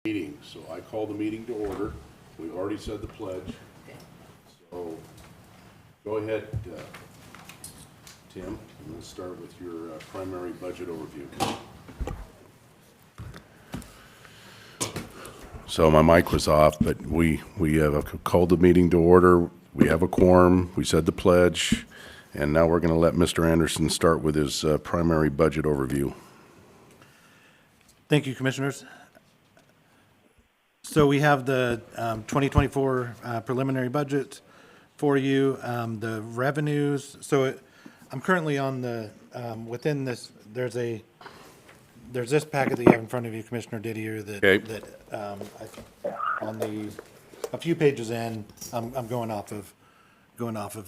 Meeting, so I call the meeting to order. We already said the pledge. So go ahead, Tim. I'm going to start with your primary budget overview. So my mic was off, but we have called the meeting to order. We have a quorum. We said the pledge. And now we're going to let Mr. Anderson start with his primary budget overview. Thank you, Commissioners. So we have the 2024 preliminary budget for you. The revenues, I'm currently on the, within this, there's this packet that you have in front of you, Commissioner Didier, Okay. On the, a few pages in, I'm going off of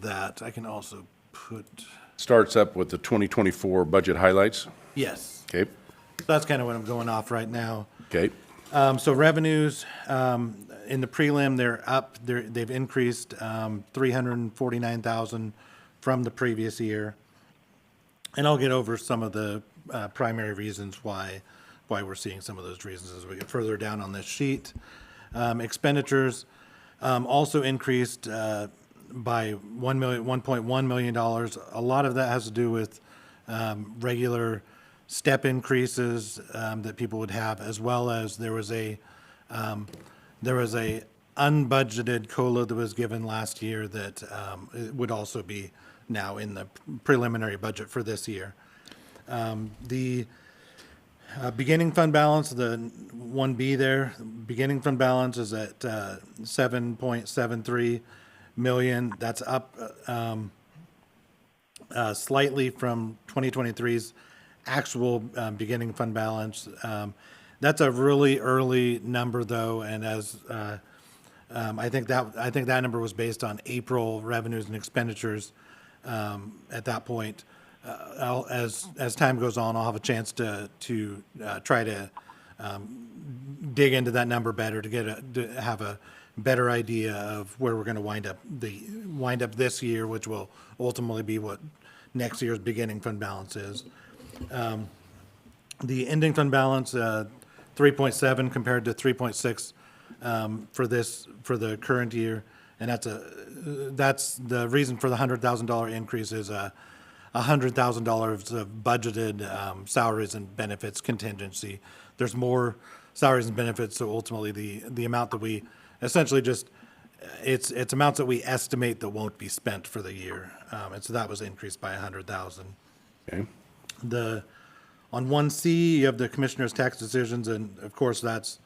that. I can also put, Starts up with the 2024 budget highlights. yes, Okay. that's kind of what I'm going off right now. Okay. So revenues, in the prelim, they're up, they've increased, 349,000 from the previous year. And I'll get over some of the, primary reasons why we're seeing some of those reasons as we get further down on this sheet. Expenditures, also increased, by $1.1 million. A lot of that has to do with, regular step increases that people would have, as well as there was a unbudgeted COLA that was given last year that it would also be now in the preliminary budget for this year. The beginning fund balance, the 1B there, beginning fund balance is at 7.73 million. That's up slightly from 2023's actual beginning fund balance. That's a really early number, though, and as I think that number was based on April revenues and expenditures. At that point, as time goes on, I'll have a chance to try to dig into that number better to have a better idea of where we're going to wind up this year, which will ultimately be what next year's beginning fund balance is. The ending fund balance, 3.7 compared to 3.6 for the current year, and that's the reason for the $100,000 increase is $100,000 of budgeted salaries and benefits contingency. There's more salaries and benefits, so ultimately the amount that we essentially just it's amounts that we estimate that won't be spent for the year, and so that was increased by $100,000. Okay. On 1C, you have the commissioner's tax decisions, and of course, that's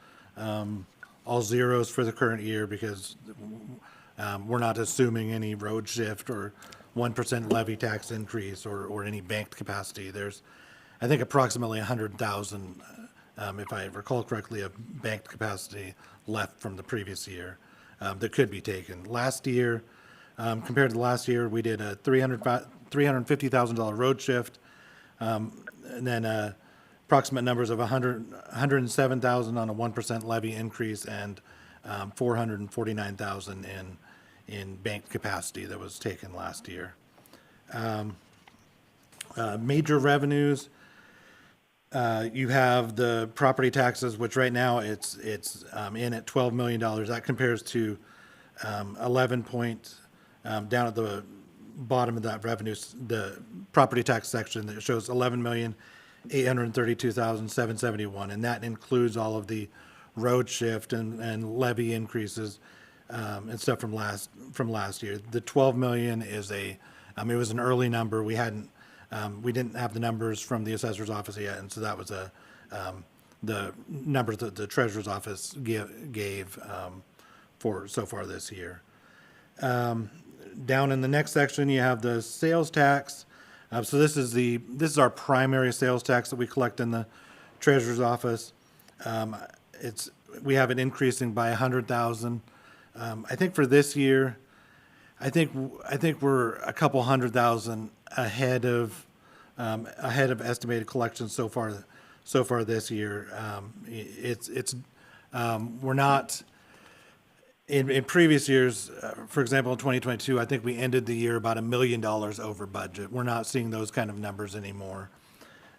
all zeros for the current year because we're not assuming any road shift or 1% levy tax increase or any banked capacity. There's, I think, approximately 100,000, if I recall correctly, of banked capacity left from the previous year that could be taken. Last year, compared to last year, we did a $350,000 road shift. And then approximate numbers of 107,000 on a 1% levy increase and 449,000 in banked capacity that was taken last year. Major revenues, you have the property taxes, which right now it's in at $12 million. That compares to 11 point down at the bottom of that revenue, the property tax section that shows 11,832,771, and that includes all of the road shift and levy increases and stuff from last year. The 12 million is it was an early number. We didn't have the numbers from the assessor's office yet, and so that was the numbers that the treasurer's office gave for so far this year. Down in the next section, you have the sales tax. So this is our primary sales tax that we collect in the treasurer's office. We have it increasing by 100,000. I think for this year, I think we're a couple 100,000 ahead of estimated collections so far this year. We're not. In previous years, for example, in 2022, I think we ended the year about $1 million over budget. We're not seeing those kind of numbers anymore.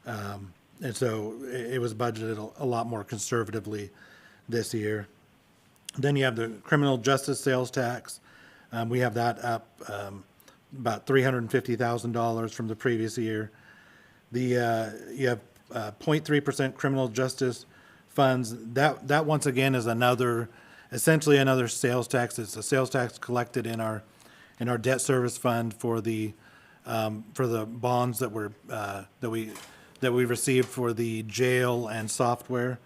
And so it was budgeted a lot more conservatively this year. Then you have the criminal justice sales tax. We have that up about $350,000 from the previous year. You have 0.3% criminal justice funds. That once again is essentially another sales tax. It's a sales tax collected in our debt service fund for the bonds that we received for the jail and software.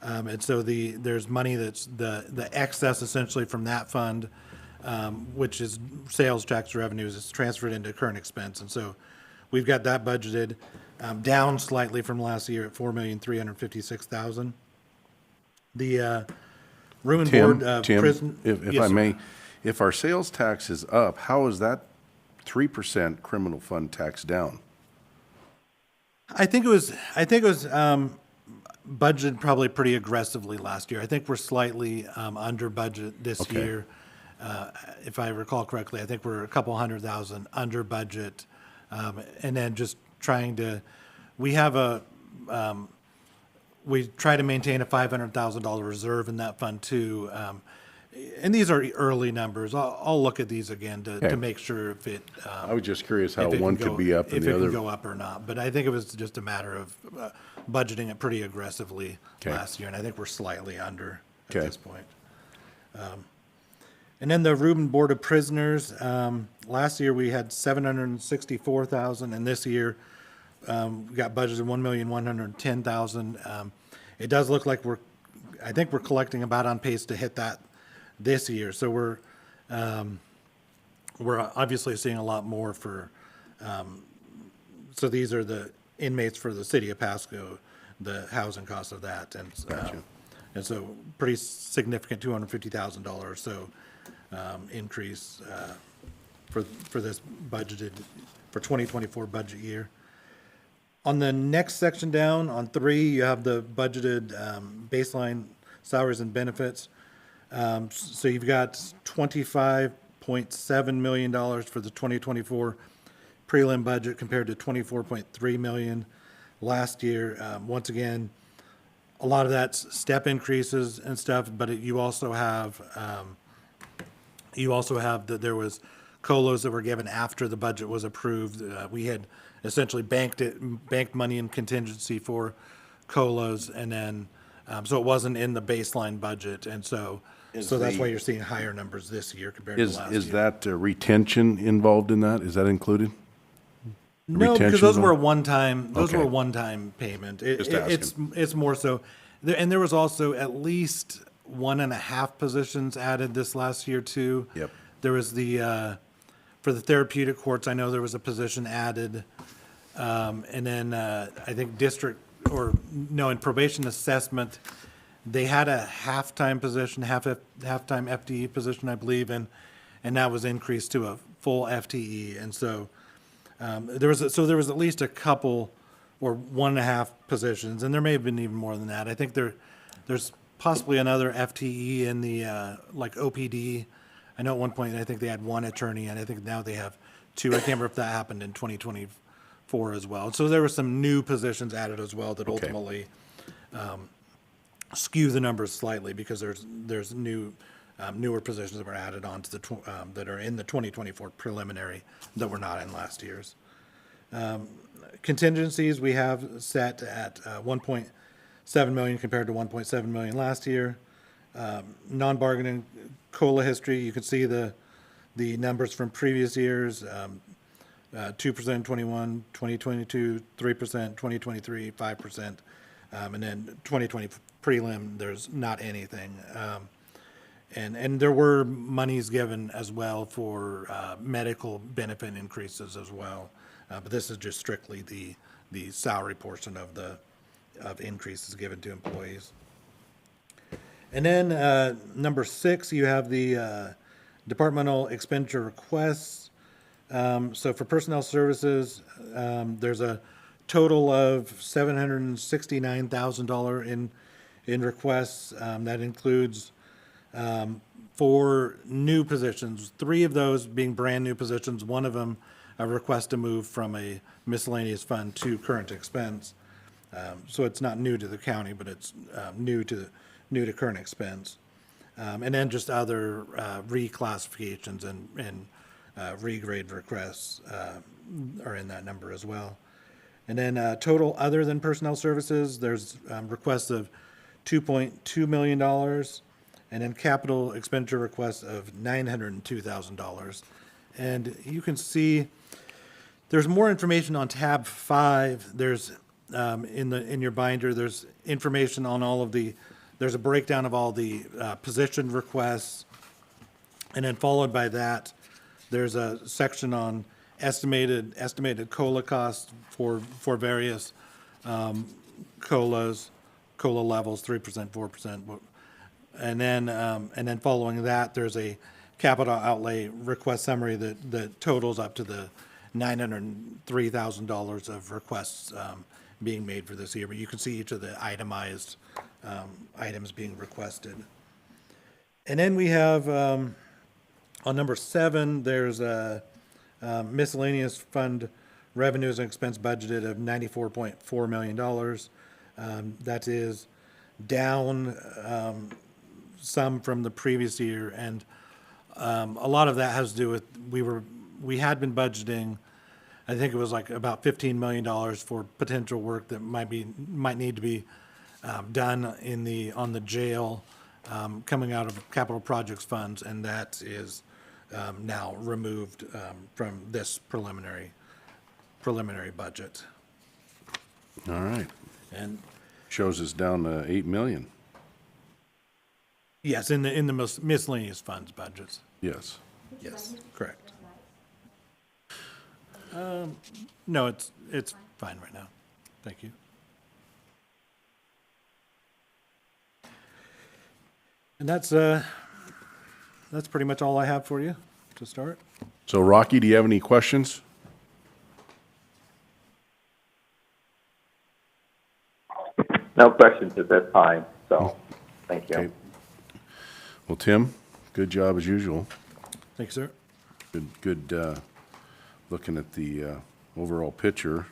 And so there's money that's the excess essentially from that fund, which is sales tax revenues, is transferred into current expense. And so we've got that budgeted down slightly from last year at $4,356,000. The room and board Tim, prison. if Yes, I sir. may, if our sales tax is up, how is that 3% criminal fund tax down? I think it was budgeted probably pretty aggressively last year. I think we're slightly under budget this Okay. year. If I recall correctly, I think we're a couple $100,000 under budget. And then just we try to maintain a $500,000 reserve in that fund too. And these are early numbers. I'll look at these again to Okay. make sure if it. I was just curious how if it can one go- could be up and if the it can other. go up or not. But I think it was just a matter of budgeting it pretty aggressively Okay. last year, and I think we're slightly under at Okay. this point. And then the Reuben Board of Prisoners, last year we had 764,000, and this year we got budgeted 1,110,000. It does look like I think we're collecting about on pace to hit that this year. So we're obviously seeing a lot more for. So these are the inmates for the city of Pasco, the housing cost of that, and so pretty significant $250,000 so increase for this budgeted for 2024 budget year. On the next section down, on 3, you have the budgeted baseline salaries and benefits. So you've got $25.7 million for the 2024 prelim budget compared to $24.3 million last year. Once again, a lot of that's step increases and stuff, but you also have that there was COLAs that were given after the budget was approved. We had essentially banked money in contingency for COLAs, and then so it wasn't in the baseline budget, and so that's why you're seeing higher numbers this year compared to last year. Is that retention involved in that? Is that included? No, because retention those though? were one-time. Those Okay. were one-time payment. Just asking. It's more so, and there was also at least 1.5 positions added this last year too. Yep. There was for the therapeutic courts. I know there was a position added, and then I think in probation assessment, they had a half-time position, half-time FTE position, I believe, and that was increased to a full FTE, and so. There was at least a couple or 1.5 positions, and there may have been even more than that. I think there's possibly another FTE in the like OPD. I know at one point I think they had one attorney, and I think now they have 2. I can't remember if that happened in 2024 as well. So there were some new positions added as well that ultimately skew the numbers slightly because there's newer positions that were added on to that are in the 2024 preliminary that were not in last year's. Contingencies we have set at 1.7 million compared to 1.7 million last year. Non-bargaining COLA history, you can see the numbers from previous years, 2% in 21, 2022, 3%, 2023, 5%, and then 2020 prelim, there's not anything. And there were monies given as well for medical benefit increases as well, but this is just strictly the salary portion of increases given to employees. And then number 6, you have the departmental expenditure requests. So for personnel services, there's a total of $769,000 in requests. That includes 4 new positions, 3 of those being brand new positions, one of them a request to move from a miscellaneous fund to current expense. So it's not new to the county, but it's new to new to current expense. And then just other reclassifications and regrade requests are in that number as well. And then total other than personnel services, there's requests of $2.2 million, and then capital expenditure requests of $902,000. And you can see there's more information on tab 5. There's in your binder, there's information on all of the, there's a breakdown of all the position requests. And then followed by that, there's a section on estimated COLA costs for various COLA levels, 3%, 4%. And then following that, there's a capital outlay request summary that totals up to the $903,000 of requests being made for this year. But you can see each of the itemized items being requested. And then we have, on number 7, there's a miscellaneous fund revenues and expense budgeted of $94.4 million. That is down some from the previous year, and a lot of that has to do with we had been budgeting, I think it was like about $15 million for potential work that might need to be done on the jail coming out of capital projects funds, and that is now removed from this preliminary budget. All right. And Shows us down to 8 million. yes, in the miscellaneous funds budgets. Yes. Yes, correct. No, it's fine right now. Thank you. And that's pretty much all I have for you to start. So Rocky, do you have any questions? No questions at this time, so thank you. Okay. Well, Tim, good job as usual. Thanks, sir. Good looking at the overall picture.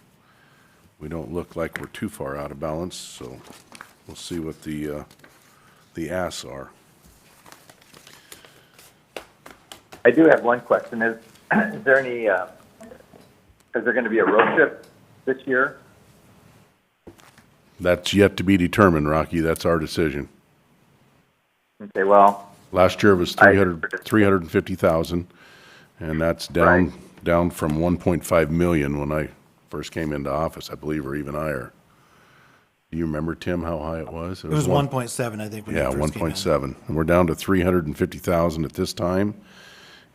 We don't look like we're too far out of balance, so we'll see what the asks are. I do have one question. Is there any, is there going to be a road trip this year? That's yet to be determined, Rocky. That's our decision. Okay, well, Last year it was 350,000, and that's down from 1.5 million when I first came into office, I believe, or even higher. Do you remember, Tim, how high it was? It was 1.7, I think. When Yeah, you first came in. 1.7. And we're down to 350,000 at this time.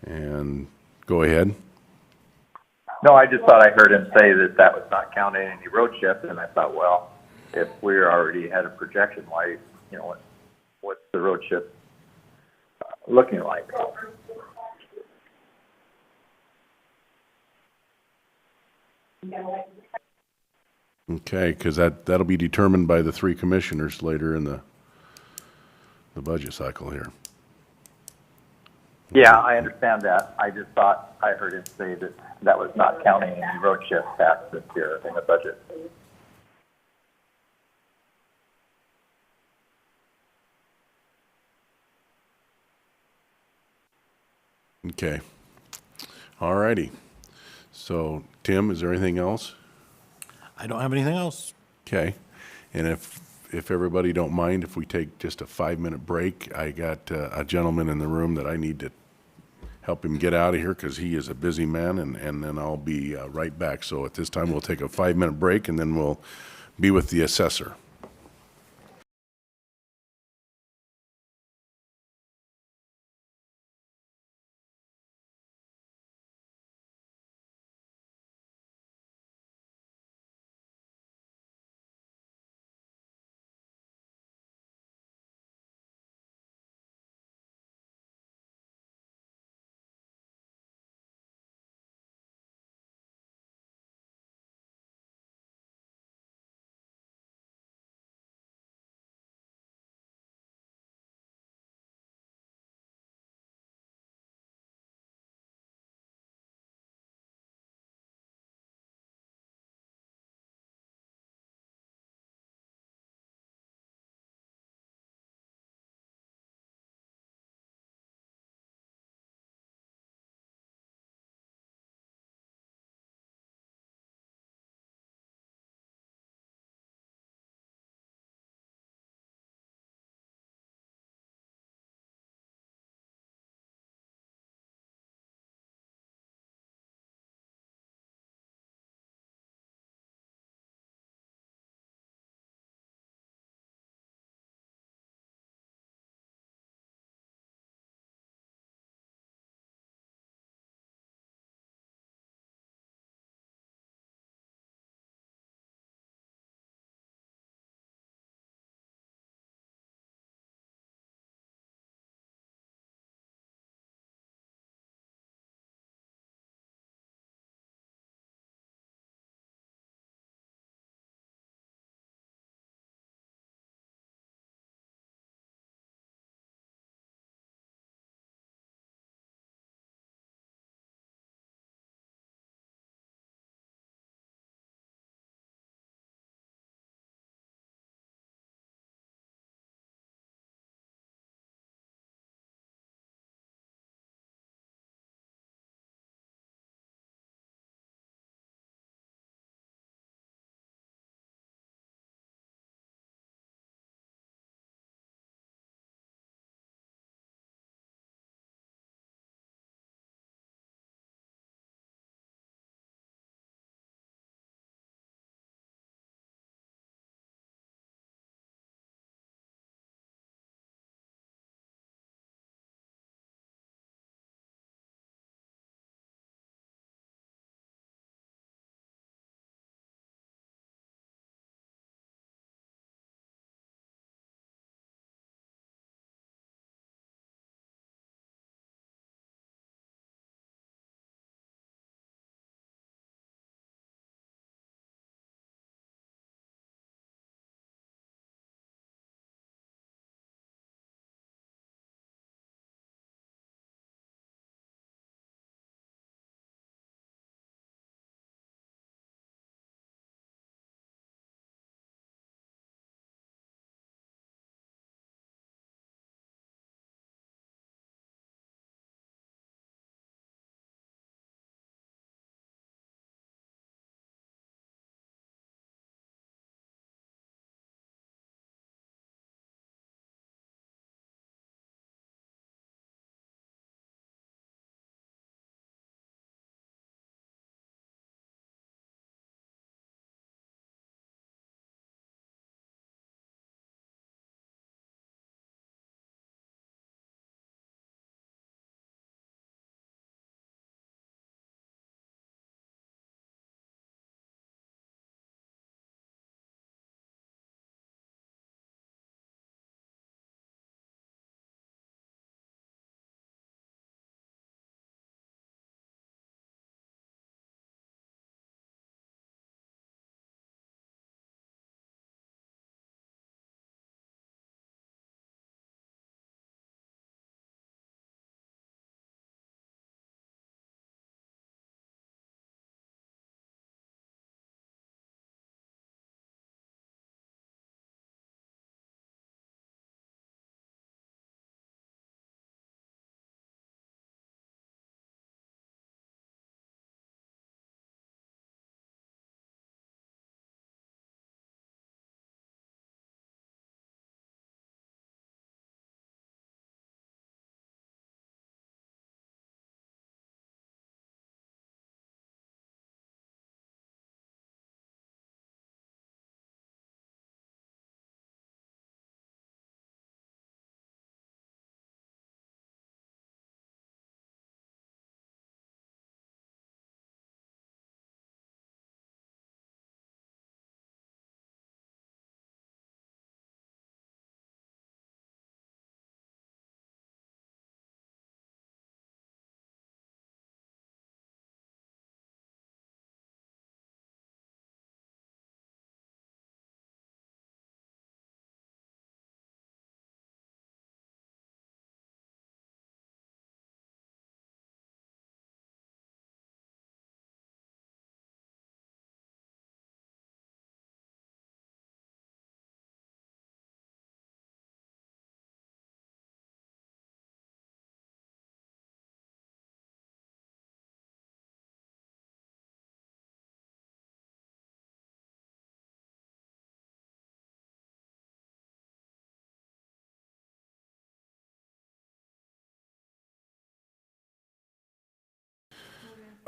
And go ahead. no, I just thought I heard him say that was not counting any road trips, and I thought, well, if we're already had a projection, why, what's the road trip looking like? Okay, because that'll be determined by the 3 commissioners later in the budget cycle here. Yeah, I understand that. I just thought I heard him say that was not counting any road shift tax this year in the budget. Okay. All righty. So, Tim, is there anything else? I don't have anything else. Okay. And if everybody don't mind, if we take just a 5-minute break, I got a gentleman in the room that I need to help him get out of here because he is a busy man, and then I'll be right back. So at this time, we'll take a 5-minute break, and then we'll be with the assessor.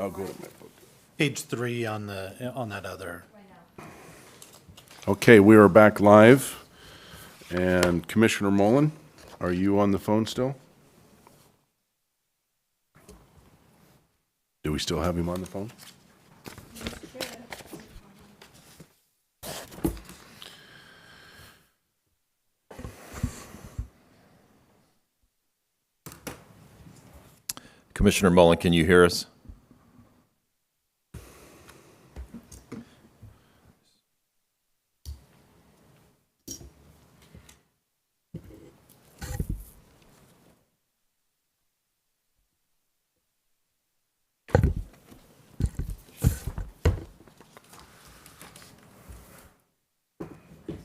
I'll go to my book. Page 3 on that other. Okay, we are back live. And Commissioner Mullen, are you on the phone still? Do we still have him on the phone? Commissioner Mullen, can you hear us?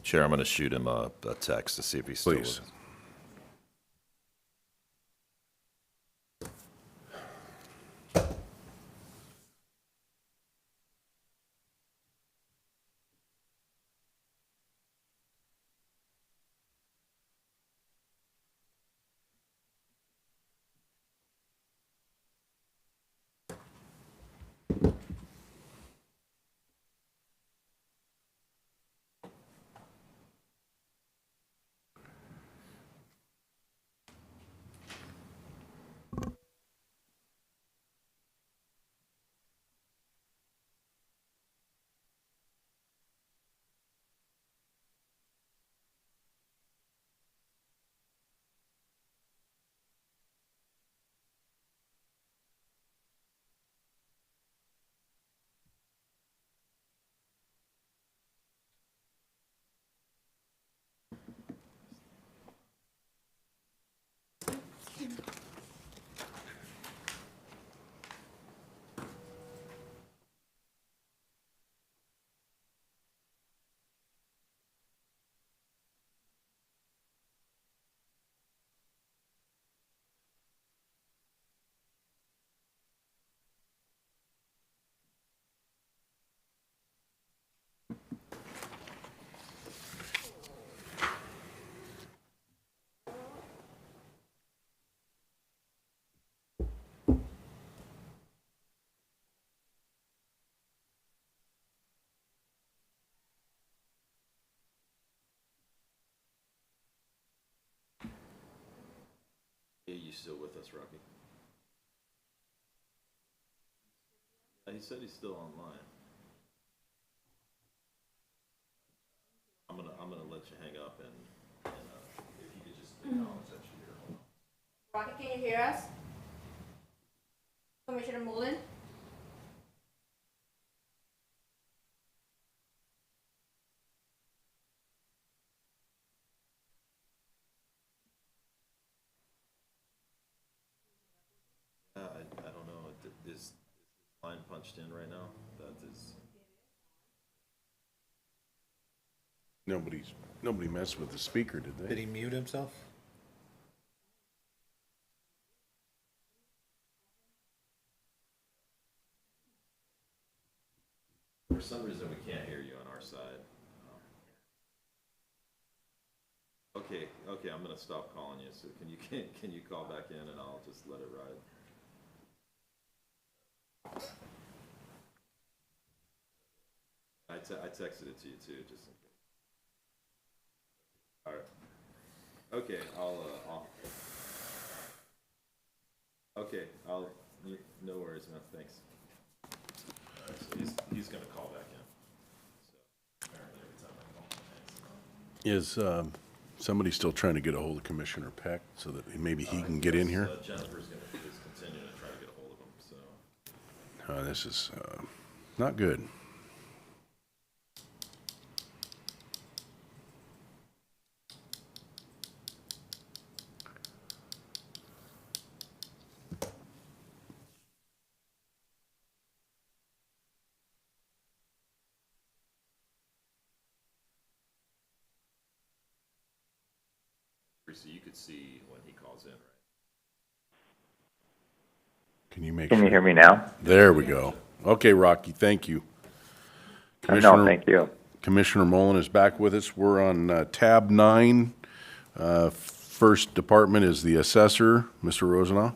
Chair, I'm going to shoot him a text to see if he's still with Please. us. Are you still with us, Rocky? He said he's still online. I'm gonna let you hang up and if you could just acknowledge that you're here. Rocky, can you hear us? Commissioner Mullen? I don't know. Is line punched in right now? That is. Nobody messed with the speaker, did Did they? he mute himself? For some reason, we can't hear you on our side. Okay, I'm gonna stop calling you. So can you call back in and I'll just let it ride. I texted it to you too, just in case. All right. Okay, no worries, man. Thanks. All right, so he's gonna call back in. So apparently every time I call him, Is somebody still trying to get a hold of Commissioner Peck so that maybe he can get in here? Jennifer's is continuing to try to get a hold of him, so. This is not good. So you could see when he calls in, right? Can you make Can you sure? hear me now? There we go. Okay, Rocky, thank you. No, thank you. Commissioner Mullen is back with us. We're on tab 9. First department is the assessor, Mr. Rosenau.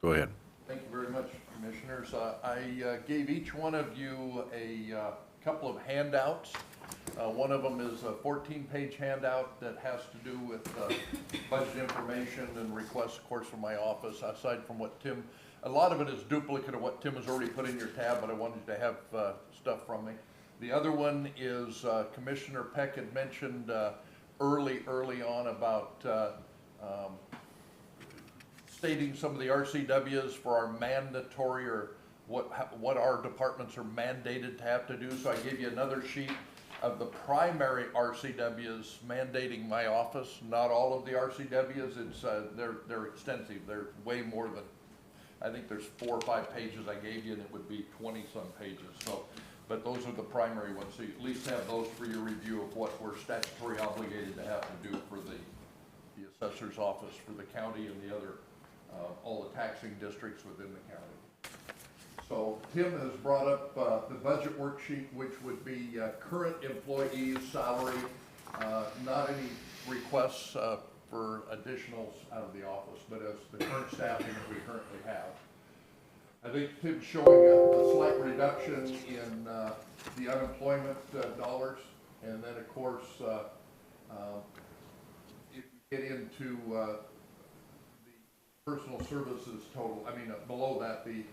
Go ahead. Thank you very much, Commissioners. Commissioners, I gave each one of you a couple of handouts. One of them is a 14-page handout that has to do with budget information and requests, of course, from my office, aside from what Tim, a lot of it is duplicate of what Tim has already put in your tab, but I wanted to have stuff from me. The other one is Commissioner Peck had mentioned early on about stating some of the RCWs for our mandatory, or what our departments are mandated to have to do. So I gave you another sheet of the primary RCWs mandating my office. Not all of the RCWs. It's they're extensive. They're way more than, I think there's 4 or 5 pages I gave you, and it would be 20-some pages. So, but those are the primary ones. So you at least have those for your review of what we're statutory obligated to have to do for the assessor's office for the county and the other all the taxing districts within the county. So Tim has brought up the budget worksheet, which would be current employees' salary, not any requests for additionals out of the office, but as the current staffing that we currently have. I think Tim's showing a slight reduction in the unemployment dollars, and then of course, if you get into the personal services total, I mean, below that, the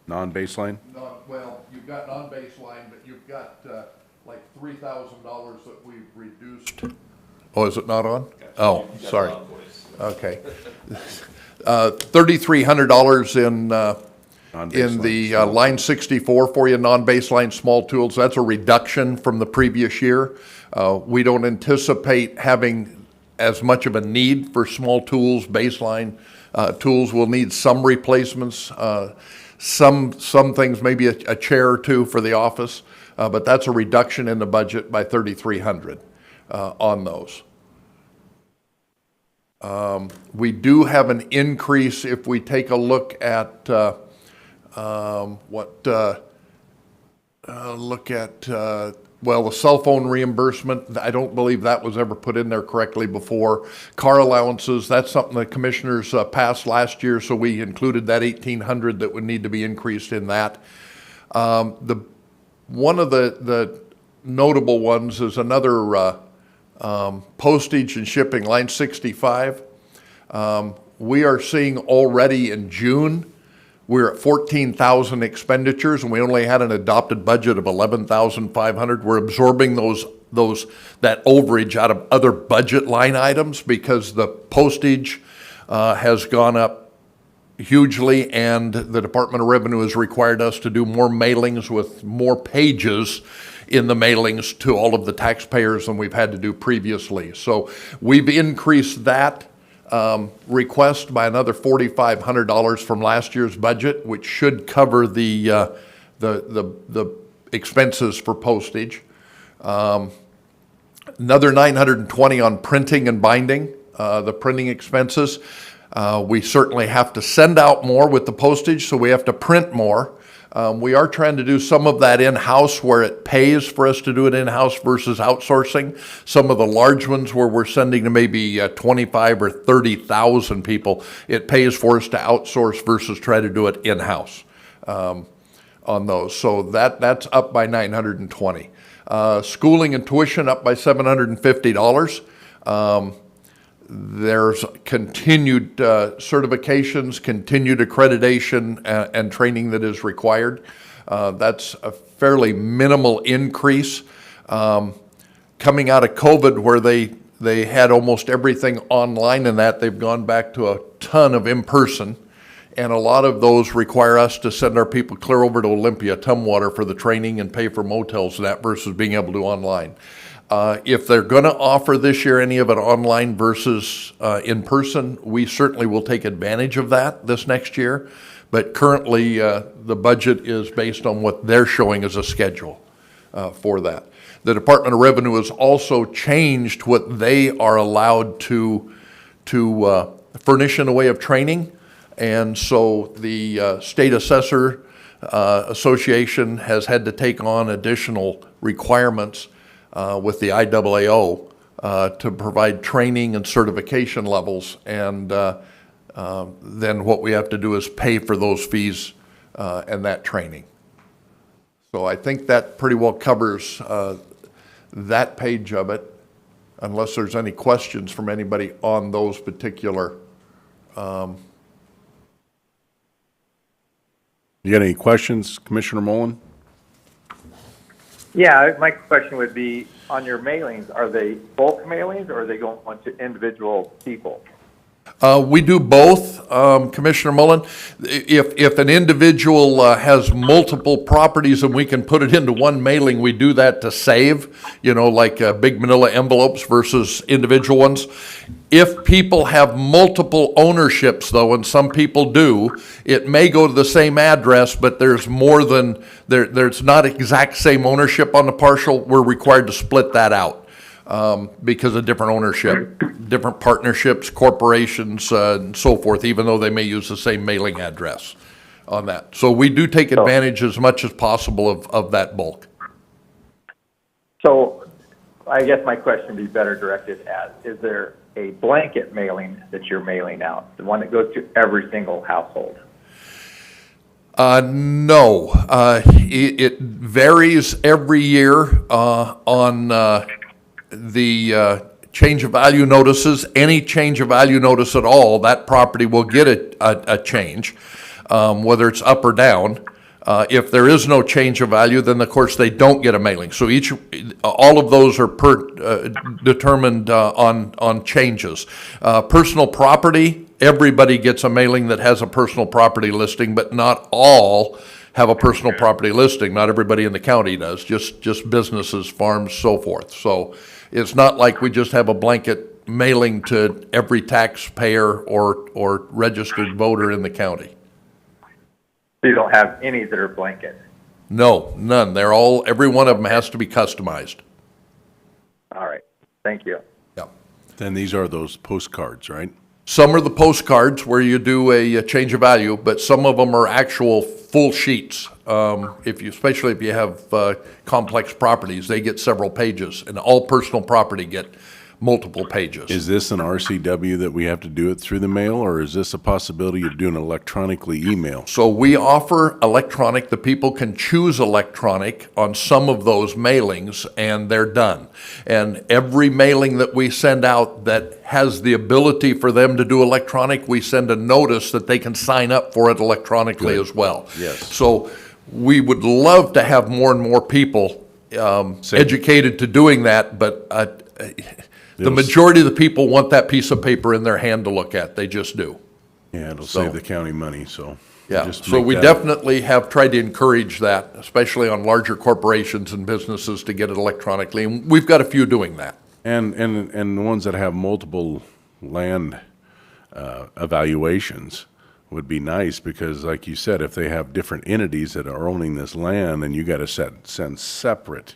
Non-baseline? well, you've got non-baseline, but you've got like $3,000 that we've reduced. Oh, is it not on? Oh, sorry. Okay. $3,300 in the line 64 for you, non-baseline small tools. That's a reduction from the previous year. We don't anticipate having as much of a need for small tools, baseline tools. We'll need some replacements. Some things, maybe a chair or two for the office, but that's a reduction in the budget by $3,300 on those. We do have an increase if we take a look at well, the cell phone reimbursement. I don't believe that was ever put in there correctly before. Car allowances, that's something the commissioners passed last year, so we included that $1,800 that would need to be increased in that. One of the notable ones is another postage and shipping, line 65. We are seeing already in June, we're at 14,000 expenditures, and we only had an adopted budget of 11,500. We're absorbing that overage out of other budget line items because the postage has gone up hugely, and the Department of Revenue has required us to do more mailings with more pages in the mailings to all of the taxpayers than we've had to do previously. So we've increased that request by another $4,500 from last year's budget, which should cover the expenses for postage. Another $920 on printing and binding, the printing expenses. We certainly have to send out more with the postage, so we have to print more. We are trying to do some of that in-house where it pays for us to do it in-house versus outsourcing. Some of the large ones where we're sending to maybe 25 or 30,000 people, it pays for us to outsource versus try to do it in-house on those. So that's up by $920. Schooling and tuition up by $750. There's continued certifications, continued accreditation, and training that is required. That's a fairly minimal increase. Coming out of COVID, where they had almost everything online and that, they've gone back to a ton of in-person. And a lot of those require us to send our people clear over to Olympia, Tumwater for the training and pay for motels and that versus being able to do online. If they're going to offer this year any of it online versus in person, we certainly will take advantage of that this next year. But currently, the budget is based on what they're showing as a schedule for that. The Department of Revenue has also changed what they are allowed to furnish in the way of training. And so the State Assessor Association has had to take on additional requirements with the IAAO to provide training and certification levels, and then what we have to do is pay for those fees and that training. So I think that pretty well covers that page of it, unless there's any questions from anybody on those particular. You got any questions, Commissioner Mullen? Yeah, my question would be, on your mailings, are they bulk mailings or are they going to individual people? We do both, Commissioner Mullen. If an individual has multiple properties and we can put it into one mailing, we do that to save, like big manila envelopes versus individual ones. If people have multiple ownerships, though, and some people do, it may go to the same address, but there's more than, there's not exact same ownership on the parcel. We're required to split that out. Because of different ownership, different partnerships, corporations, and so forth, even though they may use the same mailing address on that. So we do take advantage as much as possible of that bulk. So I guess my question would be better directed at, is there a blanket mailing that you're mailing out, the one that goes to every single household? No, it varies every year on the change of value notices. Any change of value notice at all, that property will get a change, whether it's up or down. If there is no change of value, then of course they don't get a mailing. So all of those are determined on changes. Personal property, everybody gets a mailing that has a personal property listing, but not all have a personal property listing. Not everybody in the county does, just businesses, farms, so forth. So it's not like we just have a blanket mailing to every taxpayer or registered voter in the county. So you don't have any that are blanket? No, none. Every one of them has to be customized. All right, thank you. Yeah. Then these are those postcards, right? Some are the postcards where you do a change of value, but some of them are actual full sheets. Especially if you have complex properties, they get several pages, and all personal property get multiple pages. Is this an RCW that we have to do it through the mail, or is this a possibility of doing electronically email? So we offer electronic. The people can choose electronic on some of those mailings, and they're done. And every mailing that we send out that has the ability for them to do electronic, we send a notice that they can sign up for it electronically as well. Yes. So we would love to have more and more people educated to doing that, but the majority of the people want that piece of paper in their hand to look at. They just do. Yeah, it'll save the county money, so. Yeah, just so make we that- definitely have tried to encourage that, especially on larger corporations and businesses, to get it electronically. And we've got a few doing that. And the ones that have multiple land evaluations would be nice, because like you said, if they have different entities that are owning this land, and you gotta send separate,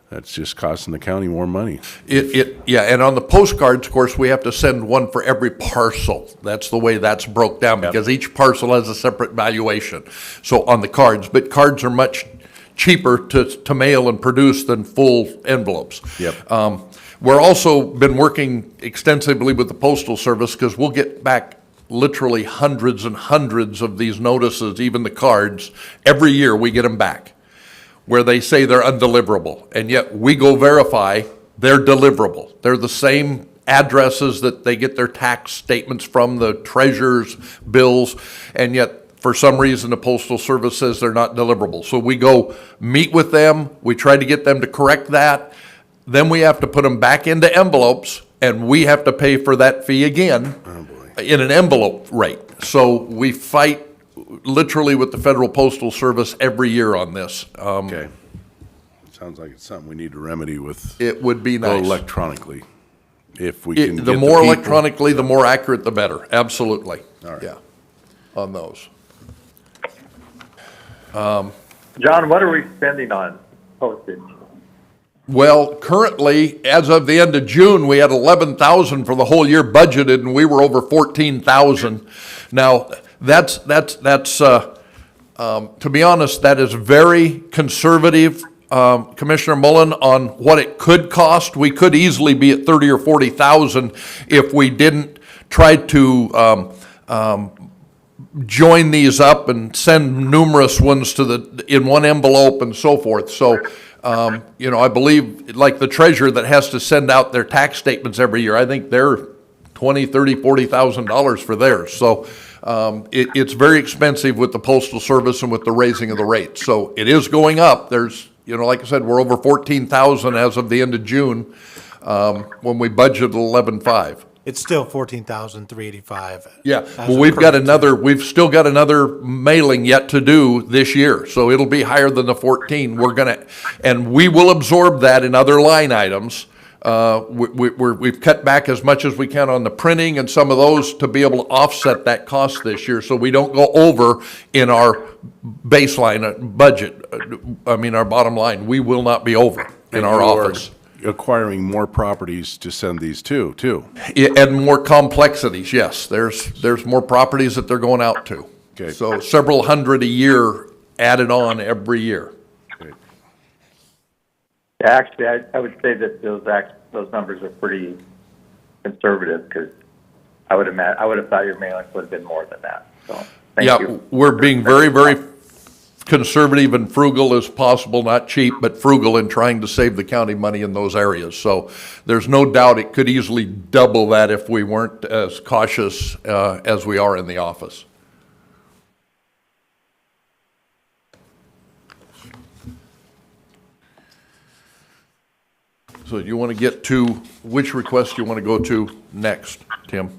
that's just costing the county more money. Yeah, and on the postcards, of course, we have to send one for every parcel. That's the way that's broke down, because each parcel has a separate valuation. So on the cards, but cards are much cheaper to mail and produce than full envelopes. Yep. We're also been working extensively with the Postal Service, because we'll get back literally hundreds and hundreds of these notices, even the cards. Every year we get them back, where they say they're undeliverable, and yet we go verify they're deliverable. They're the same addresses that they get their tax statements from, the treasurer's bills, and yet for some reason the Postal Service says they're not deliverable. So we go meet with them, we try to get them to correct that, then we have to put them back into envelopes, and we have to pay for that fee again in an envelope rate. So we fight literally with the Federal Postal Service every year on this. Okay. Sounds like it's something we need to remedy with, It would be go nice. electronically. If we can get The the more people- electronically, the more accurate, the better. Absolutely. All right. Yeah, on those. John, what are we spending on postage? Well, currently, as of the end of June, we had 11,000 for the whole year budgeted, and we were over 14,000. Now, that's to be honest, that is very conservative, Commissioner Mullen, on what it could cost. We could easily be at 30 or 40,000 if we didn't tried to join these up and send numerous ones in one envelope and so forth. So, I believe, like the treasurer that has to send out their tax statements every year, I think they're $20,000, $30,000, $40,000 for theirs. So, it's very expensive with the Postal Service and with the raising of the rates. So it is going up. There's, like I said, we're over 14,000 as of the end of June, when we budgeted 11.5. It's still 14,385. Yeah, as well, of we've still got another mailing yet to do this year, so it'll be higher than the 14. And we will absorb that in other line items. We've cut back as much as we can on the printing and some of those to be able to offset that cost this year, so we don't go over in our baseline budget. Our bottom line, we will not be over in our office. Acquiring more properties to send these to, too. And more complexities, yes. There's more properties that they're going out to. Okay. So several hundred a year added on every year. Okay. Yeah, actually, I would say that those numbers are pretty conservative, because I would have thought your mailings would have been more than that. So thank Yeah, you. we're being very, very conservative and frugal as possible, not cheap, but frugal in trying to save the county money in those areas. So there's no doubt it could easily double that if we weren't as cautious as we are in the office. So you want to get to, which request you want to go to next, Tim?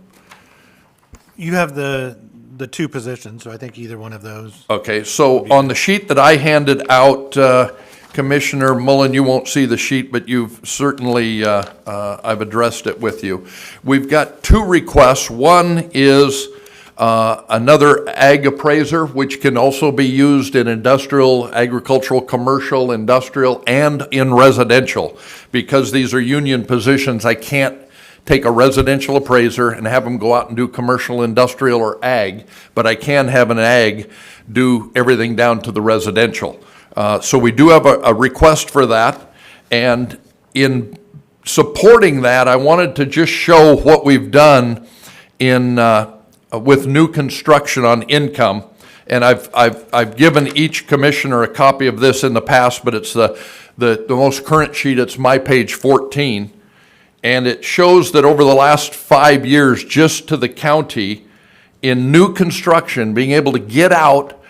You have the two positions, so I think either one of those. Okay, so on the sheet that I handed out, Commissioner Mullen, you won't see the sheet, but you've certainly, I've addressed it with you. We've got two requests. One is another ag appraiser, which can also be used in industrial, agricultural, commercial, industrial, and in residential. Because these are union positions, I can't take a residential appraiser and have them go out and do commercial, industrial, or ag, but I can have an ag do everything down to the residential. So we do have a request for that, and in supporting that, I wanted to just show what we've done with new construction on income. And I've given each commissioner a copy of this in the past, but it's the most current sheet. It's my page 14. And it shows that over the last 5 years, just to the county, in new construction, being able to get out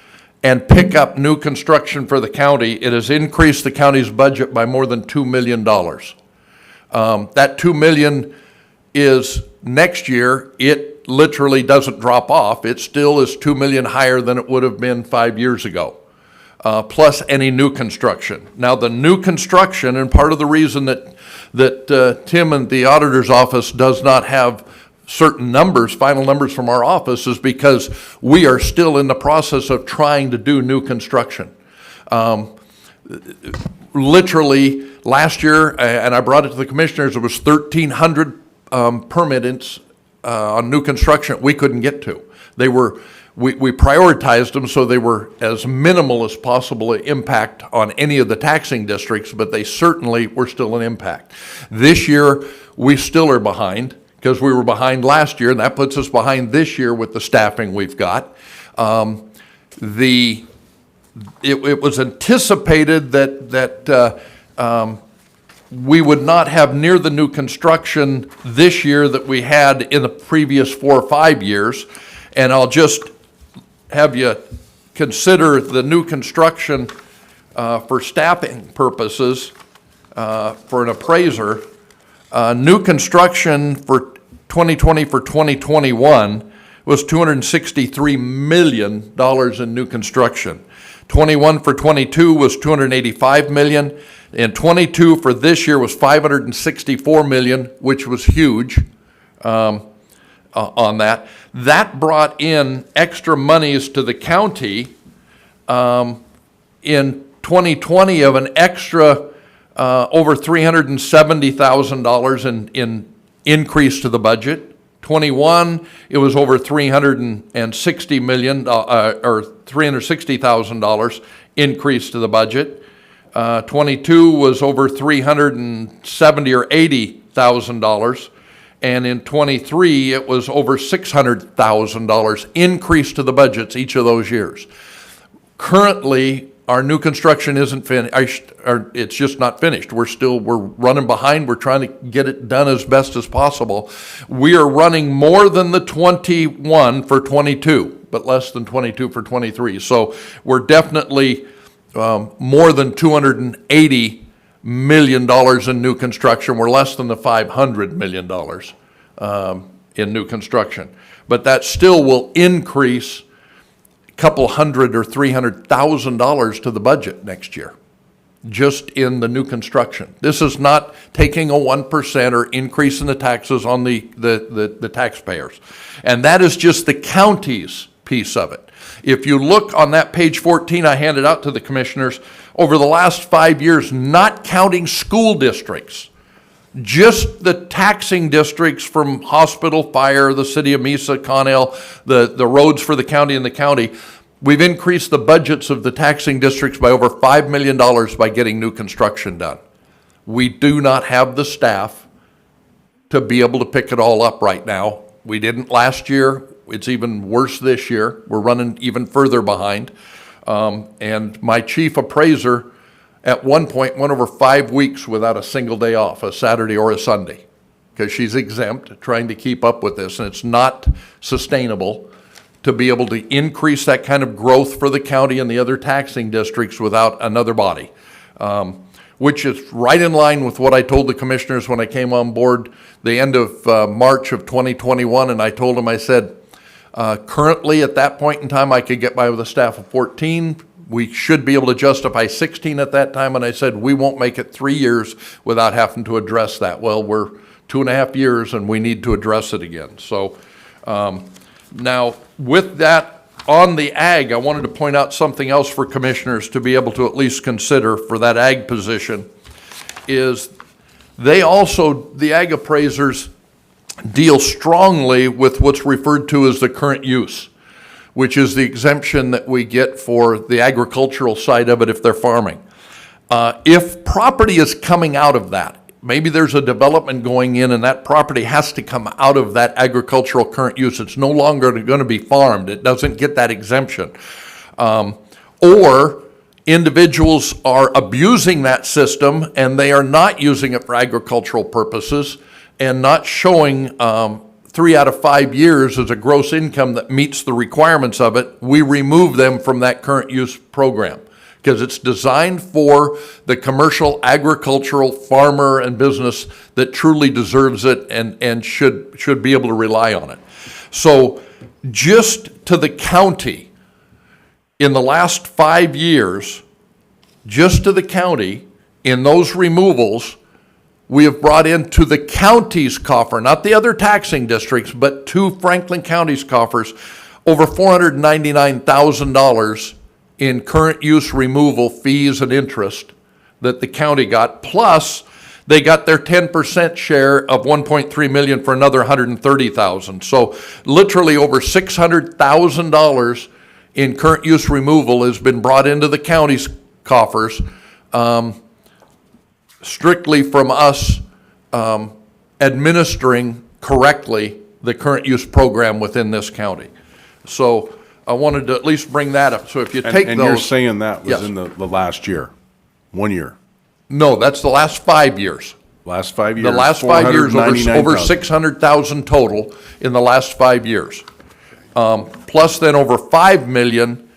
and pick up new construction for the county, it has increased the county's budget by more than $2 million. That $2 million is next year, it literally doesn't drop off. It still is $2 million higher than it would have been 5 years ago. Plus any new construction. Now, the new construction, and part of the reason that Tim and the auditor's office does not have certain numbers, final numbers from our office, is because we are still in the process of trying to do new construction. Literally, last year, and I brought it to the commissioners, it was 1,300 permits on new construction we couldn't get to. We prioritized them so they were as minimal as possible impact on any of the taxing districts, but they certainly were still an impact. This year, we still are behind, because we were behind last year, and that puts us behind this year with the staffing we've got. It was anticipated that we would not have near the new construction this year that we had in the previous 4 or 5 years, and I'll just have you consider the new construction for staffing purposes for an appraiser. New construction for 2020 for 2021 was $263 million in new construction. 21 for 22 was $285 million, and 22 for this year was $564 million, which was huge. On that. That brought in extra monies to the county in 2020 of an extra over $370,000 in increase to the budget. 21, it was over $360 million or $360,000 increase to the budget. 22 was over $370,000 or $80,000. And in '23, it was over $600,000 increase to the budgets each of those years. Currently, our new construction isn't finished, or it's just not finished. We're running behind. We're trying to get it done as best as possible. We are running more than the 21 for 22, but less than 22 for 23. So we're definitely more than $280 million in new construction. We're less than the $500 million in new construction. But that still will increase couple hundred or $300,000 to the budget next year, just in the new construction. This is not taking a 1% or increasing the taxes on the taxpayers. And that is just the county's piece of it. If you look on that page 14 I handed out to the commissioners, over the last 5 years, not counting school districts, just the taxing districts from hospital, fire, the city of Mesa, Connell, the roads for the county and the county, we've increased the budgets of the taxing districts by over $5 million by getting new construction done. We do not have the staff to be able to pick it all up right now. We didn't last year. It's even worse this year. We're running even further behind. And my chief appraiser at one point went over 5 weeks without a single day off, a Saturday or a Sunday, because she's exempt, trying to keep up with this, and it's not sustainable to be able to increase that kind of growth for the county and the other taxing districts without another body, which is right in line with what I told the commissioners when I came on board the end of March of 2021, and I told them, I said, currently at that point in time, I could get by with a staff of 14. We should be able to justify 16 at that time, and I said, we won't make it 3 years without having to address that. Well, we're 2.5 years, and we need to address it again. So now, with that on the ag, I wanted to point out something else for commissioners to be able to at least consider for that ag position, is they also, the ag appraisers, deal strongly with what's referred to as the current use, which is the exemption that we get for the agricultural side of it if they're farming. If property is coming out of that, maybe there's a development going in and that property has to come out of that agricultural current use. It's no longer going to be farmed. It doesn't get that exemption. Or individuals are abusing that system and they are not using it for agricultural purposes and not showing 3 out of 5 years as a gross income that meets the requirements of it, we remove them from that current use program, because it's designed for the commercial, agricultural, farmer and business that truly deserves it and should be able to rely on it. So just to the county, in the last 5 years, just to the county, in those removals, we have brought into the county's coffer, not the other taxing districts, but to Franklin County's coffers, over $499,000 in current use removal fees and interest that the county got, plus they got their 10% share of $1.3 million for another $130,000. So literally over $600,000 in current use removal has been brought into the county's coffers, strictly from us administering correctly the current use program within this county. So I wanted to at least bring that up. So if you take And those. you're saying that was Yes. in the last year, 1 year, No, that's the last 5 years. last 5 years? The last 5 years, over $499,000. 600,000 total in the last 5 years. Plus then over 5 million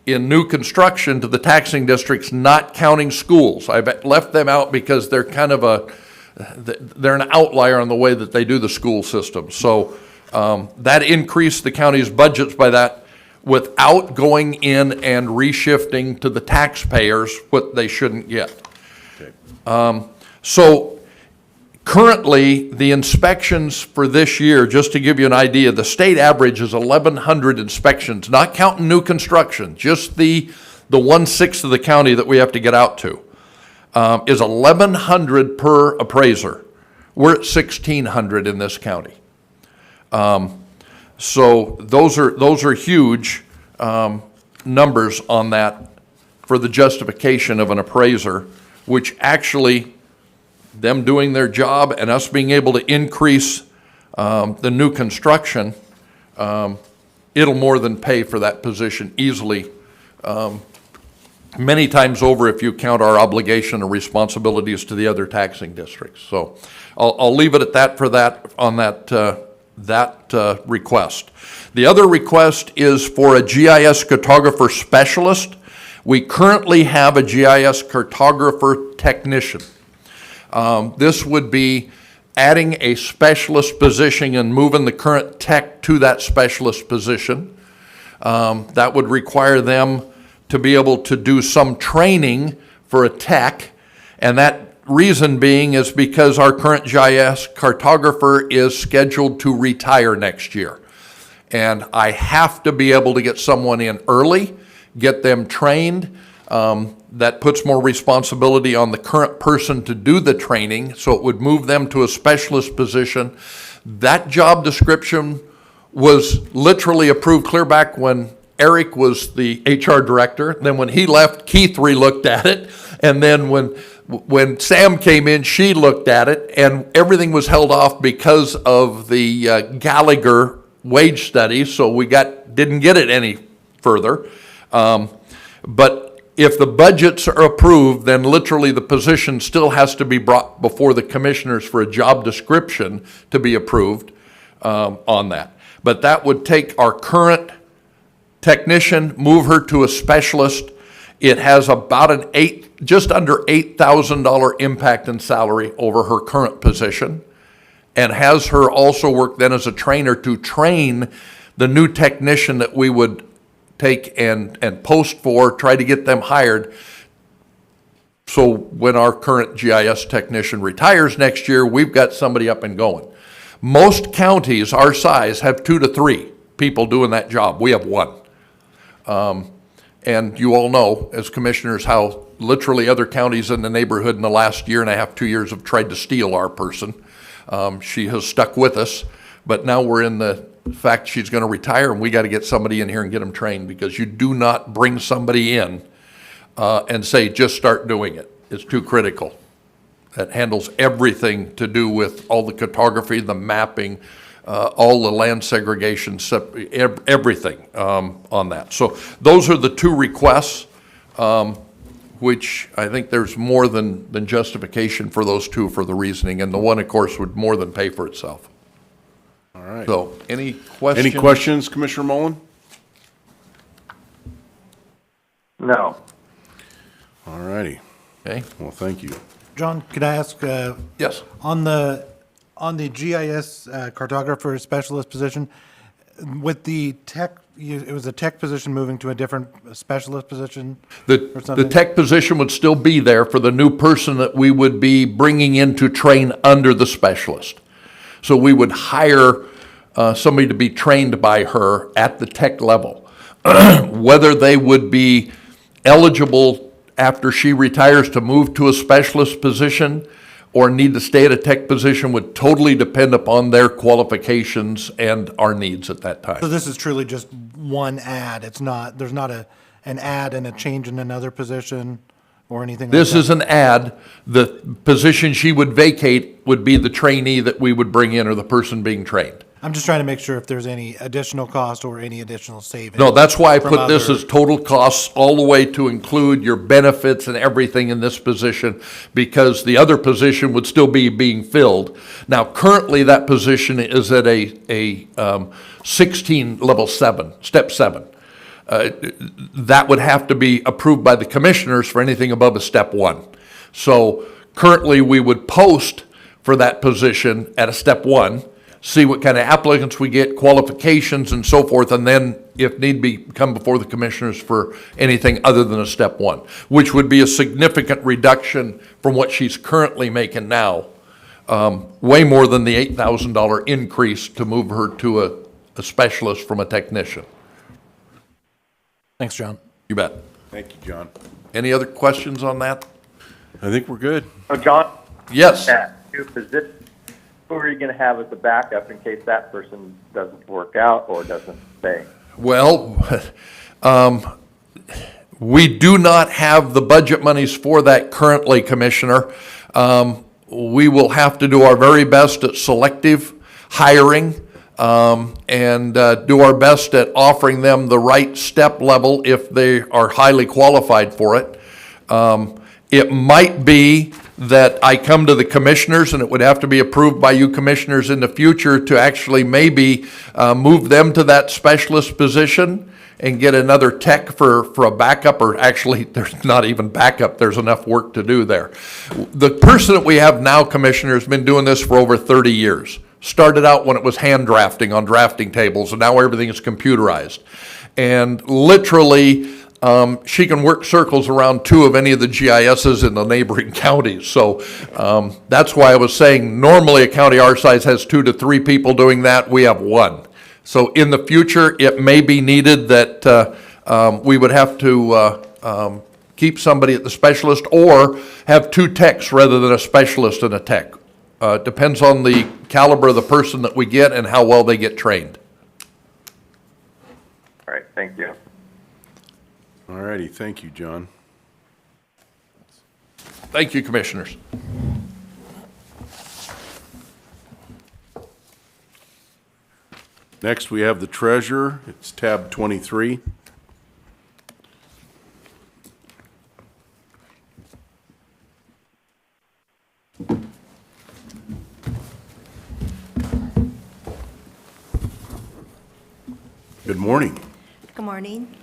in new construction to the taxing districts, not counting schools. I've left them out because they're kind of they're an outlier on the way that they do the school system. So that increased the county's budgets by that without going in and reshifting to the taxpayers what they shouldn't get. So currently, the inspections for this year, just to give you an idea, the state average is 1,100 inspections, not counting new construction, just the 1/6 of the county that we have to get out to, is 1,100 per appraiser. We're at 1,600 in this county. So those are huge numbers on that for the justification of an appraiser, which actually, them doing their job and us being able to increase the new construction, it'll more than pay for that position easily, many times over if you count our obligation and responsibilities to the other taxing districts. So I'll leave it at that for that, on that request. The other request is for a GIS cartographer specialist. We currently have a GIS cartographer technician. This would be adding a specialist position and moving the current tech to that specialist position. That would require them to be able to do some training for a tech, and that reason being is because our current GIS cartographer is scheduled to retire next year. And I have to be able to get someone in early, get them trained. That puts more responsibility on the current person to do the training, so it would move them to a specialist position. That job description was literally approved clear back when Eric was the HR director. Then when he left, Keith re-looked at it. And then when Sam came in, she looked at it, and everything was held off because of the Gallagher wage study, so we didn't get it any further. But if the budgets are approved, then literally the position still has to be brought before the commissioners for a job description to be approved on that. But that would take our current technician, move her to a specialist. It has about just under $8,000 impact in salary over her current position, and has her also work then as a trainer to train the new technician that we would take and post for, try to get them hired. So when our current GIS technician retires next year, we've got somebody up and going. Most counties our size have 2 to 3 people doing that job. We have 1. And you all know, as commissioners, how literally other counties in the neighborhood in the last year and a half, 2 years have tried to steal our person. She has stuck with us, but now we're in the fact she's going to retire, and we got to get somebody in here and get them trained, because you do not bring somebody in and say, just start doing it. It's too critical. That handles everything to do with all the cartography, the mapping, all the land segregation, everything on that. So those are the 2 requests, which I think there's more than justification for those 2 for the reasoning, and the one, of course, would more than pay for itself. All right. So, any questions? Any questions, Commissioner Mullen? No. All righty. Okay, Well, thank you. John, could I ask, yes. on the GIS cartographer specialist position, with the tech, it was a tech position moving to a different specialist position or The something? tech position would still be there for the new person that we would be bringing in to train under the specialist. So we would hire somebody to be trained by her at the tech level. Whether they would be eligible after she retires to move to a specialist position or need to stay at a tech position would totally depend upon their qualifications and our needs at that time. So this is truly just one ad. It's not, there's not an ad and a change in another position or anything like that? This is an ad. The position she would vacate would be the trainee that we would bring in, or the person being trained. I'm just trying to make sure if there's any additional cost or any additional savings. No, that's why I from put this other- as total costs all the way to include your benefits and everything in this position, because the other position would still be being filled. Now, currently, that position is at a 16, level 7, step 7. That would have to be approved by the commissioners for anything above a step 1. So currently, we would post for that position at a step 1, see what kind of applicants we get, qualifications and so forth, and then, if need be, come before the commissioners for anything other than a step 1, which would be a significant reduction from what she's currently making now. Way more than the $8,000 increase to move her to a specialist from a technician. Thanks, John. You bet. Thank you, John. Any other questions on that? I think we're good. So John, Yes. who are you going to have as a backup in case that person doesn't work out or doesn't stay? Well, we do not have the budget monies for that currently, Commissioner. We will have to do our very best at selective. hiring, and do our best at offering them the right step level if they are highly qualified for it. It might be that I come to the commissioners, and it would have to be approved by you commissioners in the future to actually maybe move them to that specialist position and get another tech for a backup, or actually, there's not even backup, there's enough work to do there. The person that we have now, Commissioner, has been doing this for over 30 years. Started out when it was hand drafting on drafting tables, and now everything is computerized. And literally, she can work circles around 2 of any of the GISs in the neighboring counties. So that's why I was saying, normally a county our size has 2 to 3 people doing that. We have 1. So in the future, it may be needed that we would have to keep somebody at the specialist, or have 2 techs rather than a specialist and a tech. Depends on the caliber of the person that we get and how well they get trained. All right, thank you. All righty, thank you, John. Thank you, Commissioners. Next, we have the treasurer. It's tab 23. Good morning. Good morning.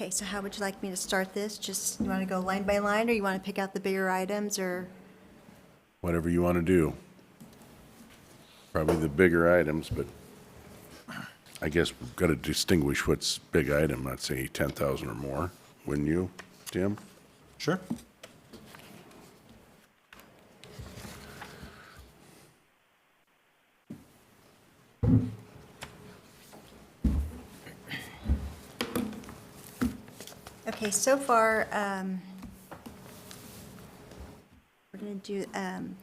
Okay, so how would you like me to start this? Just, you want to go line by line, or you want to pick out the bigger items, or? Whatever you want to do. Probably the bigger items, but I guess we've got to distinguish what's big item, not say 10,000 or more, wouldn't you, Tim? Sure. Okay, so far, we're going to do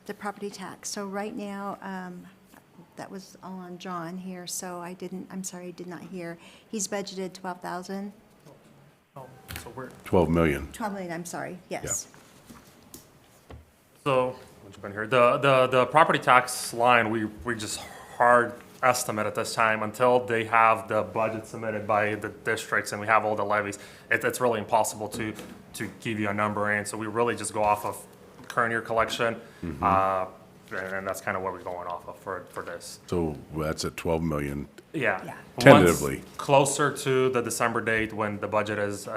the property tax. So right now, that was all on John here, so I'm sorry, I did not hear. He's budgeted 12,000, Oh, so we're, 12 million. 12 million, I'm sorry, yes. so, what's going here? The property tax line, we just hard estimate at this time until they have the budget submitted by the districts and we have all the levies. It's really impossible to give you a number, and so we really just go off of current year collection. And that's kind of what we're going off of for this. So that's at 12 million. Yeah. Yeah. Tentatively. Once closer to the December date, when the budget is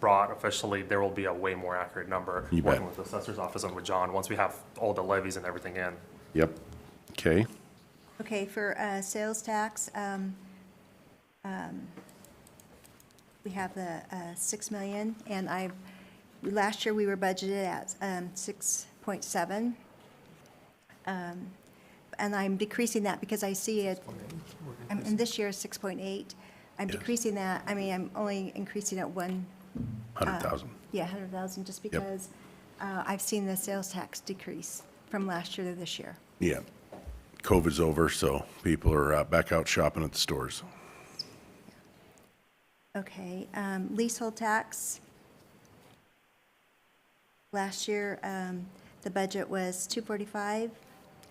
brought officially, there will be a way more accurate number. You bet. Working with the assessor's office and with John, once we have all the levies and everything in. Yep. Okay. Okay, for sales tax, we have the 6 million, and last year we were budgeted at 6.7. And I'm decreasing that because I see it, and this year is 6.8. I'm decreasing that, I'm only increasing it 100,000. Yeah, 100,000, just because I've seen the sales tax decrease from last year to this year. Yeah. COVID's over, so people are back out shopping at the stores. Okay, leasehold tax. Last year, the budget was 245.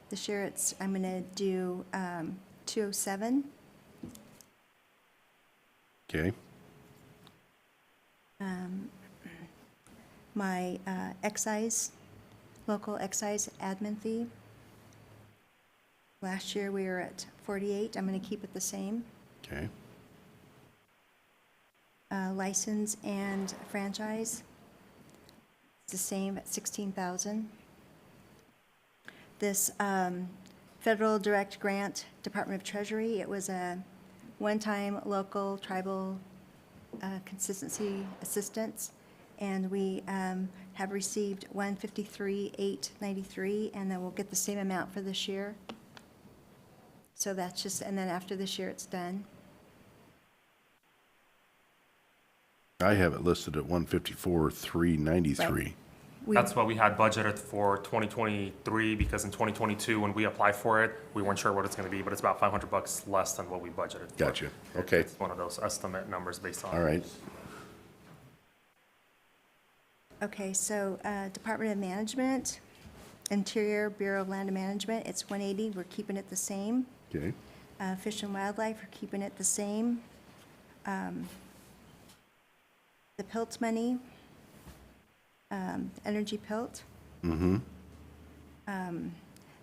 This year, I'm gonna do 207. Okay. My excise, local excise admin fee. Last year, we were at 48. I'm gonna keep it the same. Okay. License and franchise, it's the same at 16,000. This federal direct grant, Department of Treasury, it was a one-time local tribal consistency assistance, and we have received 153,893, and then we'll get the same amount for this year. So that's just, and then after this year, it's done. I have it listed at 154,393. Right. We- That's what we had budgeted for 2023, because in 2022, when we applied for it, we weren't sure what it's gonna be, but it's about $500 less than what we budgeted for. Gotcha. Okay. It's one of those estimate numbers based on. All right. Okay, so Department of Management, Interior Bureau of Land Management, it's 180, we're keeping it the same. Okay. Fish and Wildlife, we're keeping it the same. The PILT money, Energy PILT.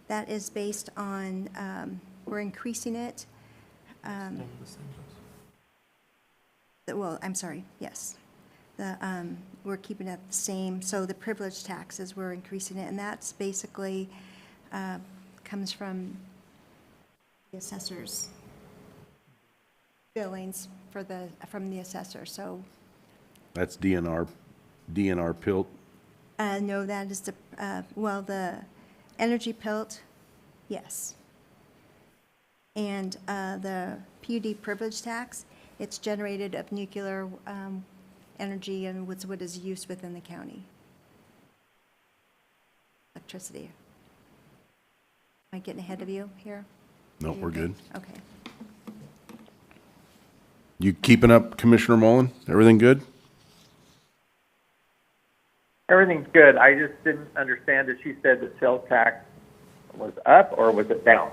That is based on, we're increasing it. Well, I'm sorry, yes. We're keeping it the same, so the privilege taxes, we're increasing it, and that's basically, comes from the assessors' billings from the assessor, so, That's DNR PILT. no, that is the, the energy PILT, yes. And the PUD privilege tax, it's generated of nuclear energy and what is used within the county. Electricity. Am I getting ahead of you here? No, You we're okay? good. Okay. You keeping up, Commissioner Mullen? Everything good? Everything's good. I just didn't understand that she said the sales tax was up or was it down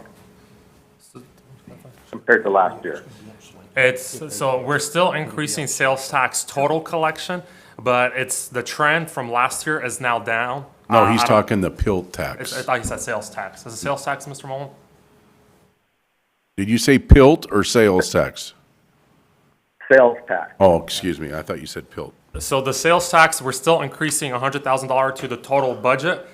compared to last year? So we're still increasing sales tax total collection, but it's, the trend from last year is now down. No, he's I don't- talking the PILT I tax. thought you said sales tax. Is it sales tax, Mr. Mullen? Did you say PILT or sales tax? Sales tax. Oh, excuse me. I thought you said PILT. So the sales tax, we're still increasing $100,000 to the total budget,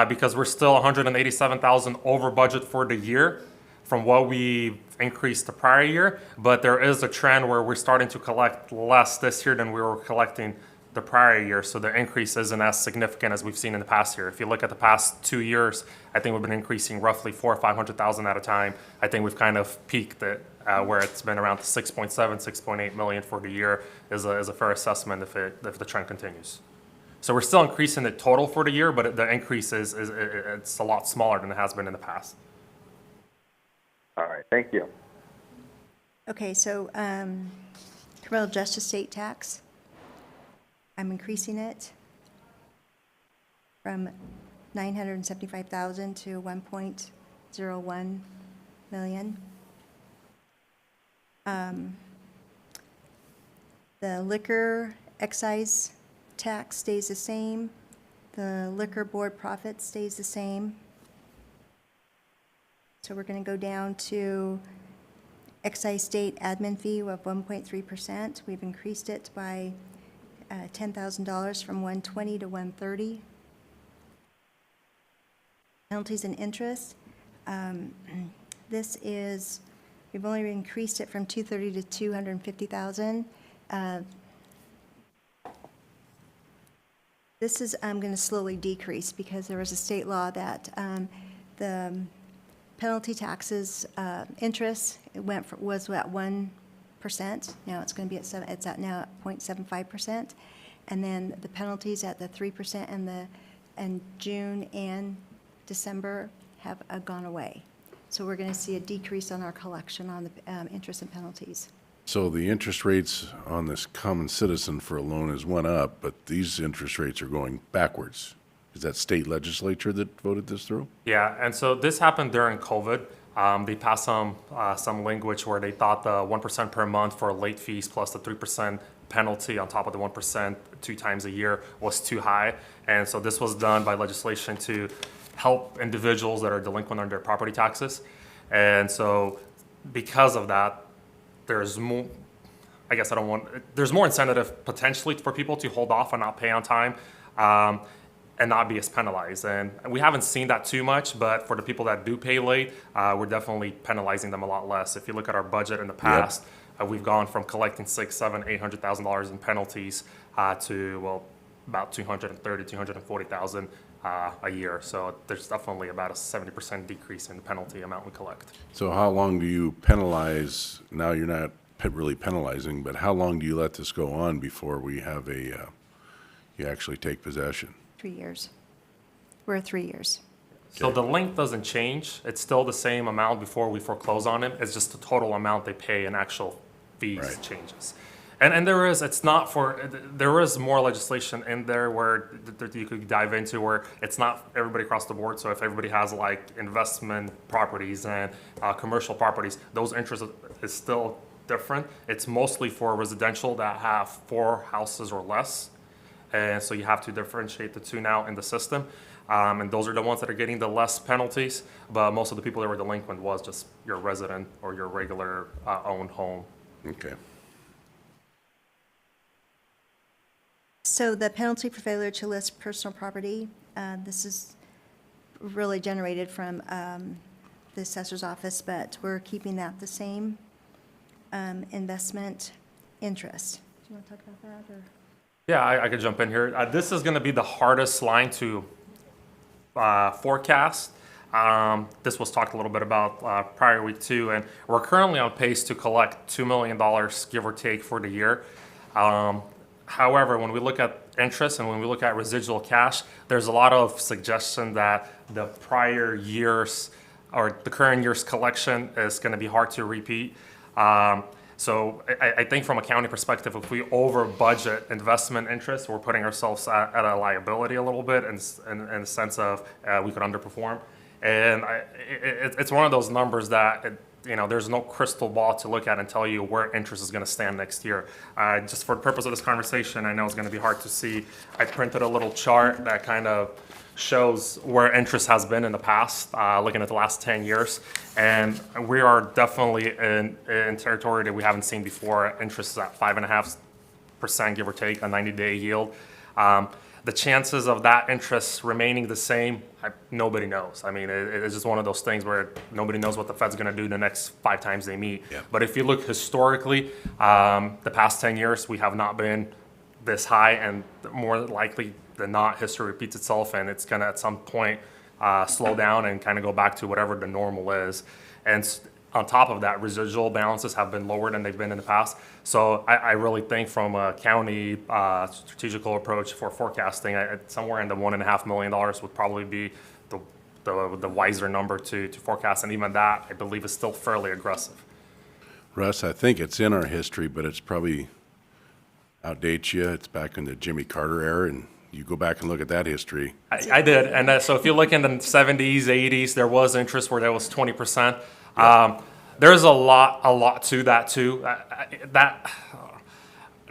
because we're still $187,000 over budget for the year from what we increased the prior year. But there is a trend where we're starting to collect less this year than we were collecting the prior year. So the increase isn't as significant as we've seen in the past year. If you look at the past 2 years, I think we've been increasing roughly $400,000 or $500,000 at a time. I think we've kind of peaked at where it's been around 6.7, 6.8 million for the year is a fair assessment if the trend continues. So we're still increasing the total for the year, but the increase it's a lot smaller than it has been in the past. All right, thank you. Okay, so criminal justice state tax, I'm increasing it from 975,000 to 1.01 million. The liquor excise tax stays the same. The liquor board profit stays the same. So we're going to go down to excise state admin fee of 1.3%. We've increased it by $10,000 from 120 to 130. Penalties and interest. This is, we've only increased it from 230 to 250,000. This is going to slowly decrease because there was a state law that the penalty taxes interest was at 1%. Now it's going to be at it's at now at 0.75%, and then the penalties at the 3% and June and December have gone away. So we're going to see a decrease on our collection on the interest and penalties. So the interest rates on this common citizen for a loan has went up, but these interest rates are going backwards. Is that state legislature that voted this through? Yeah, and so this happened during COVID. They passed some language where they thought the 1% per month for late fees plus the 3% penalty on top of the 1% 2 times a year was too high. And so this was done by legislation to help individuals that are delinquent on their property taxes. And so because of that, there's more, I guess there's more incentive potentially for people to hold off and not pay on time. And not be as penalized. And we haven't seen that too much, but for the people that do pay late, we're definitely penalizing them a lot less. If you look at our budget in the past, we've gone from collecting $800,000 in penalties to, about $240,000 a year. So there's definitely about a 70% decrease in the penalty amount we collect. So how long do you penalize? Now you're not really penalizing, but how long do you let this go on before we have you actually take possession? 3 years. We're 3 years. So the length doesn't change. It's still the same amount before we foreclose on it. It's just the total amount they pay in actual fees Right. changes. And there is, it's not for, there is more legislation in there where you could dive into where it's not everybody across the board. So if everybody has like investment properties and commercial properties, those interests is still different. It's mostly for residential that have 4 houses or less. And so you have to differentiate the two now in the system. And those are the ones that are getting the less penalties. But most of the people that were delinquent was just your resident or your regular owned home. Okay. So the penalty for failure to list personal property, this is really generated from the assessor's office, but we're keeping that the same. Investment interest. Do you want to talk about that, or? Yeah, I could jump in here. This is going to be the hardest line to forecast. This was talked a little bit about prior week too, and we're currently on pace to collect $2 million, give or take, for the year. However, when we look at interest and when we look at residual cash, there's a lot of suggestion that the prior years or the current year's collection is going to be hard to repeat. So I think from a county perspective, if we over budget investment interest, we're putting ourselves at a liability a little bit in the sense of we could underperform. And it's one of those numbers that, there's no crystal ball to look at and tell you where interest is going to stand next year. Just for the purpose of this conversation, I know it's going to be hard to see. I printed a little chart that kind of shows where interest has been in the past, looking at the last 10 years. And we are definitely in territory that we haven't seen before. Interest is at 5.5%, give or take, a 90-day yield. The chances of that interest remaining the same, nobody knows. I mean, it's just one of those things where nobody knows what the Fed's going to do the next 5 times they meet. Yeah. But if you look historically, the past 10 years, we have not been this high, and more likely than not, history repeats itself, and it's going to at some point slow down and kind of go back to whatever the normal is. And on top of that, residual balances have been lower than they've been in the past. So I really think from a county strategical approach for forecasting, somewhere in the $1.5 million would probably be the wiser number to forecast. And even that, I believe, is still fairly aggressive. Russ, I think it's in our history, but it's probably outdates you. It's back in the Jimmy Carter era, and you go back and look at that history. I did. And so if you look in the 70s, 80s, there was interest where there was 20%. There's a lot to that too. That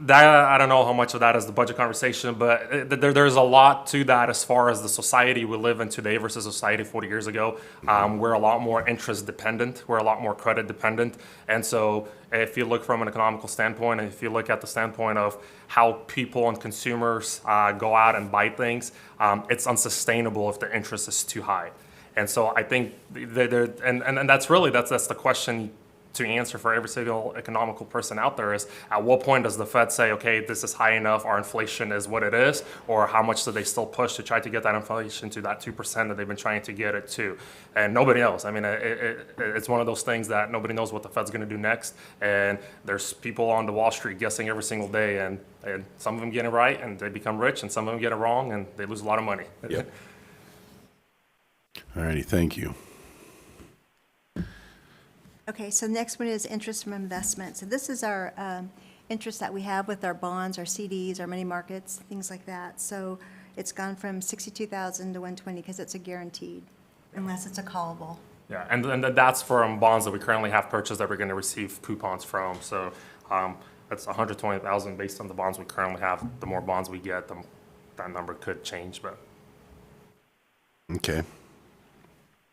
I don't know how much of that is the budget conversation, but there's a lot to that as far as the society we live in today versus society 40 years ago. We're a lot more interest dependent. We're a lot more credit dependent. And so if you look from an economical standpoint, and if you look at the standpoint of how people and consumers go out and buy things, it's unsustainable if the interest is too high. And so I think and that's the question to answer for every single economical person out there is, at what point does the Fed say, okay, this is high enough, our inflation is what it is, or how much do they still push to try to get that inflation to that 2% that they've been trying to get it to? And nobody knows. I mean, it's one of those things that nobody knows what the Fed's going to do next. And there's people on the Wall Street guessing every single day, and some of them get it right and they become rich, and some of them get it wrong and they lose a lot of money. Yep. All righty, thank you. Okay, so the next one is interest from investment. So this is our interest that we have with our bonds, our CDs, our money markets, things like that. So it's gone from 62,000 to 120 because it's a guaranteed, unless it's a callable. Yeah, and that's from bonds that we currently have purchased that we're going to receive coupons from. So that's 120,000 based on the bonds we currently have. The more bonds we get, that number could change, but. Okay.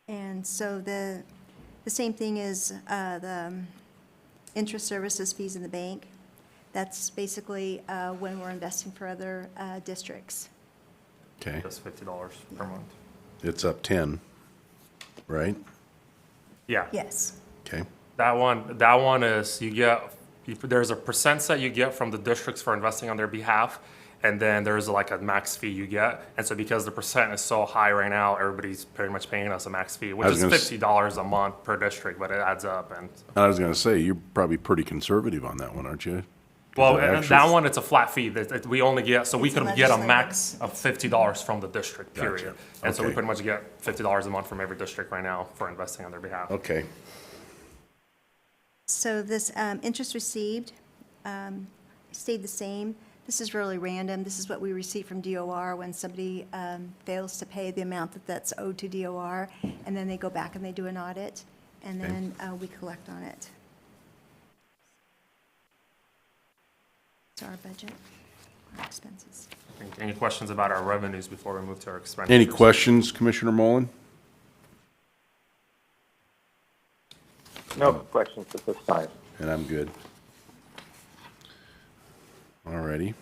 And so the same thing is the interest services fees in the bank. That's basically when we're investing for other districts. Okay. That's $50 per month. It's up 10, right? Yeah. Yes. Okay. That one is there's a percent that you get from the districts for investing on their behalf, and then there's like a max fee you get. And so because the percent is so high right now, everybody's pretty much paying us a max fee, which was is gonna $50 a month per district, but it adds up. And I was gonna say, you're probably pretty conservative on that one, aren't you? well, The and actual- that one, it's a flat fee that we only get, so we It's can get a legislative. max of $50 from the district, Gotcha. period. And so we Okay. pretty much get $50 a month from every district right now for investing on their behalf. Okay, So this interest received stayed the same. This is really random. This is what we receive from DOR when somebody fails to pay the amount that's owed to DOR, and then they go back and they do an audit, and then we collect on it. So our budget, our expenses. Any questions about our revenues before we move to our expenditures? any questions, Commissioner Mullen? No questions at this time. And I'm good. All righty.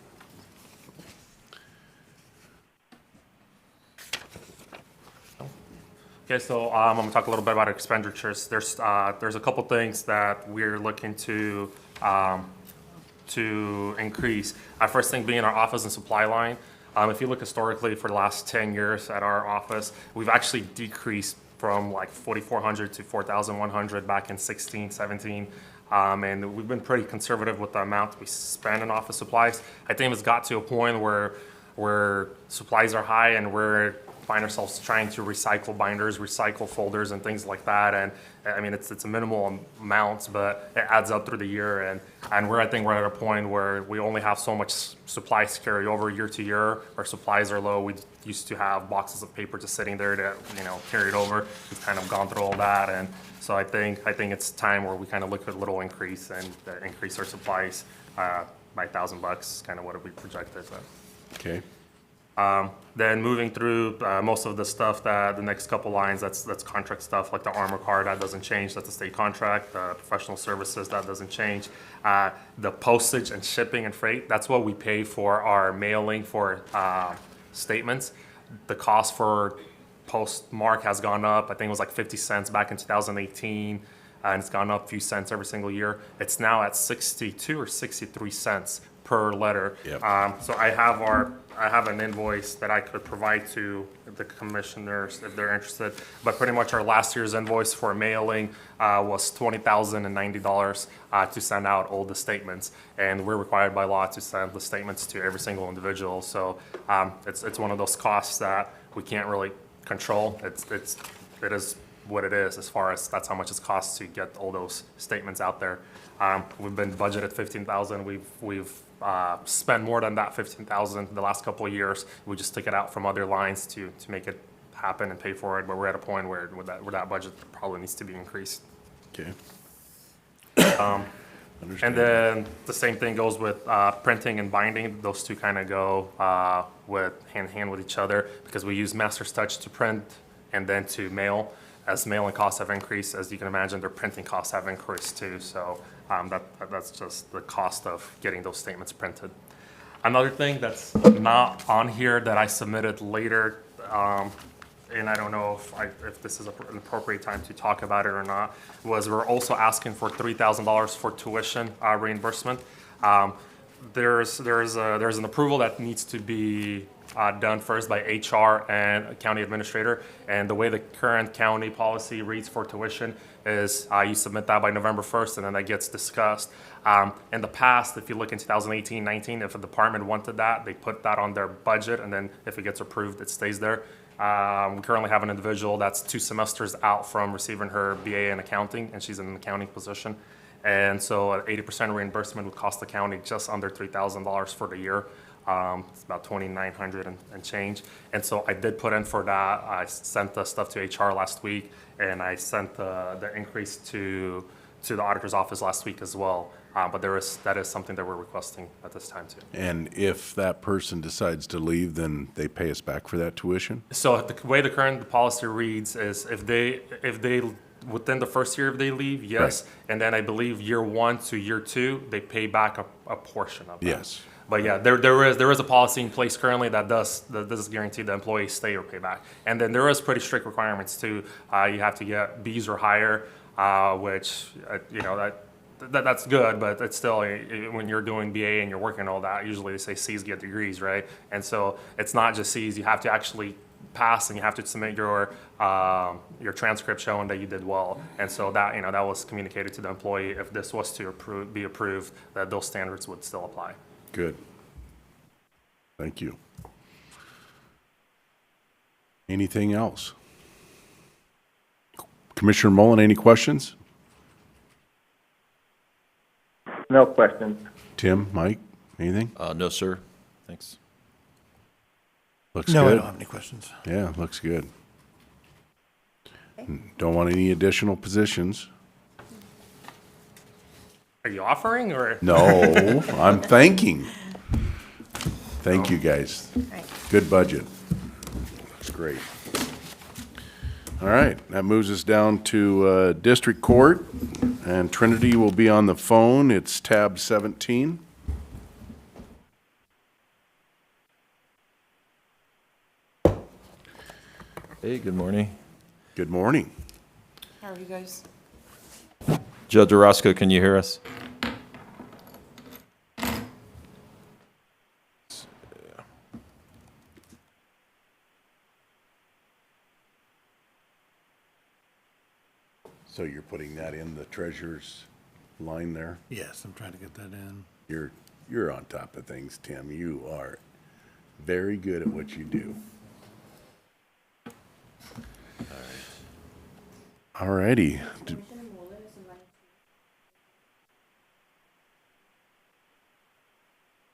Okay, so I'm gonna talk a little bit about expenditures. There's a couple things that we're looking to increase. First thing being our office and supply line. If you look historically for the last 10 years at our office, we've actually decreased from like 4,400 to 4,100 back in 16, 17. And we've been pretty conservative with the amount we spend on office supplies. I think it's got to a point where supplies are high and we're find ourselves trying to recycle binders, recycle folders and things like that. And I mean, it's a minimal amounts, but it adds up through the year. And I think we're at a point where we only have so much supplies to carry over year to year. Our supplies are low. We used to have boxes of paper just sitting there to, carry it over. We've kind of gone through all that. And so I think it's time where we kind of look at a little increase and increase our supplies by $1,000, kind of what we projected. So. Okay, Then moving through most of the stuff that the next couple lines, that's contract stuff, like the armor car, that doesn't change, that's a state contract. The professional services, that doesn't change. The postage and shipping and freight, that's what we pay for our mailing for statements. The cost for postmark has gone up. I think it was like 50 cents back in 2018, and it's gone up a few cents every single year. It's now at 62 or 63 cents per letter. Yep. So I have an invoice that I could provide to the commissioners if they're interested. But pretty much our last year's invoice for mailing was $20,090 to send out all the statements. And we're required by law to send the statements to every single individual. So it's one of those costs that we can't really control. It is what it is as far as that's how much it costs to get all those statements out there. We've been budgeted $15,000. We've spent more than that $15,000 the last couple of years. We just took it out from other lines to make it happen and pay for it. But we're at a point where that budget probably needs to be increased. okay. And then the same thing goes with printing and binding. Those two kind of go with hand in hand with each other because we use Master's Touch to print and then to mail. As mailing costs have increased, as you can imagine, their printing costs have increased too. So that's just the cost of getting those statements printed. Another thing that's not on here that I submitted later, and I don't know if this is an appropriate time to talk about it or not, was we're also asking for $3,000 for tuition reimbursement. There's an approval that needs to be done first by HR and county administrator. And the way the current county policy reads for tuition is you submit that by November 1st and then that gets discussed. In the past, if you look in 2018-19, if a department wanted that, they put that on their budget and then if it gets approved, it stays there. We currently have an individual that's 2 semesters out from receiving her BA in accounting and she's in an accounting position. And so an 80% reimbursement would cost the county just under $3,000 for the year. It's about $2,900 and change. And so I did put in for that. I sent the stuff to HR last week, and I sent the increase to the auditor's office last week as well. But that is something that we're requesting at this time too. And if that person decides to leave, then they pay us back for that tuition? So the way the current policy reads is if they within the first year if they leave, yes. Right. And then I believe year 1 to year 2, they pay back a portion of that. Yes. But yeah, there is a policy in place currently that does guarantee the employees stay or pay back. And then there is pretty strict requirements too. You have to get Bs or higher, which that's good, but it's still, when you're doing BA and you're working on all that, usually they say Cs get degrees, right? And so it's not just Cs, you have to actually pass and you have to submit your transcript showing that you did well. And so that, that was communicated to the employee, if this was to be approved, that those standards would still apply. Good. Thank you. Anything else? Commissioner Mullen, any questions? No questions. Tim, Mike, anything? No, sir. Thanks. Looks No, I good. don't have any questions. Yeah, looks good. Don't want any additional positions? Are you offering, or? No, I'm thanking. Thank you, guys. Right. Good budget. Looks great. All right, that moves us down to District Court, and Trinity will be on the phone. It's tab 17. Hey, good morning. Good morning. How are you guys? Judge Orozco, can you hear us? So you're putting that in the treasurer's line there? Yes, I'm trying to get that in. You're on top of things, Tim. You are very good at what you do. All righty.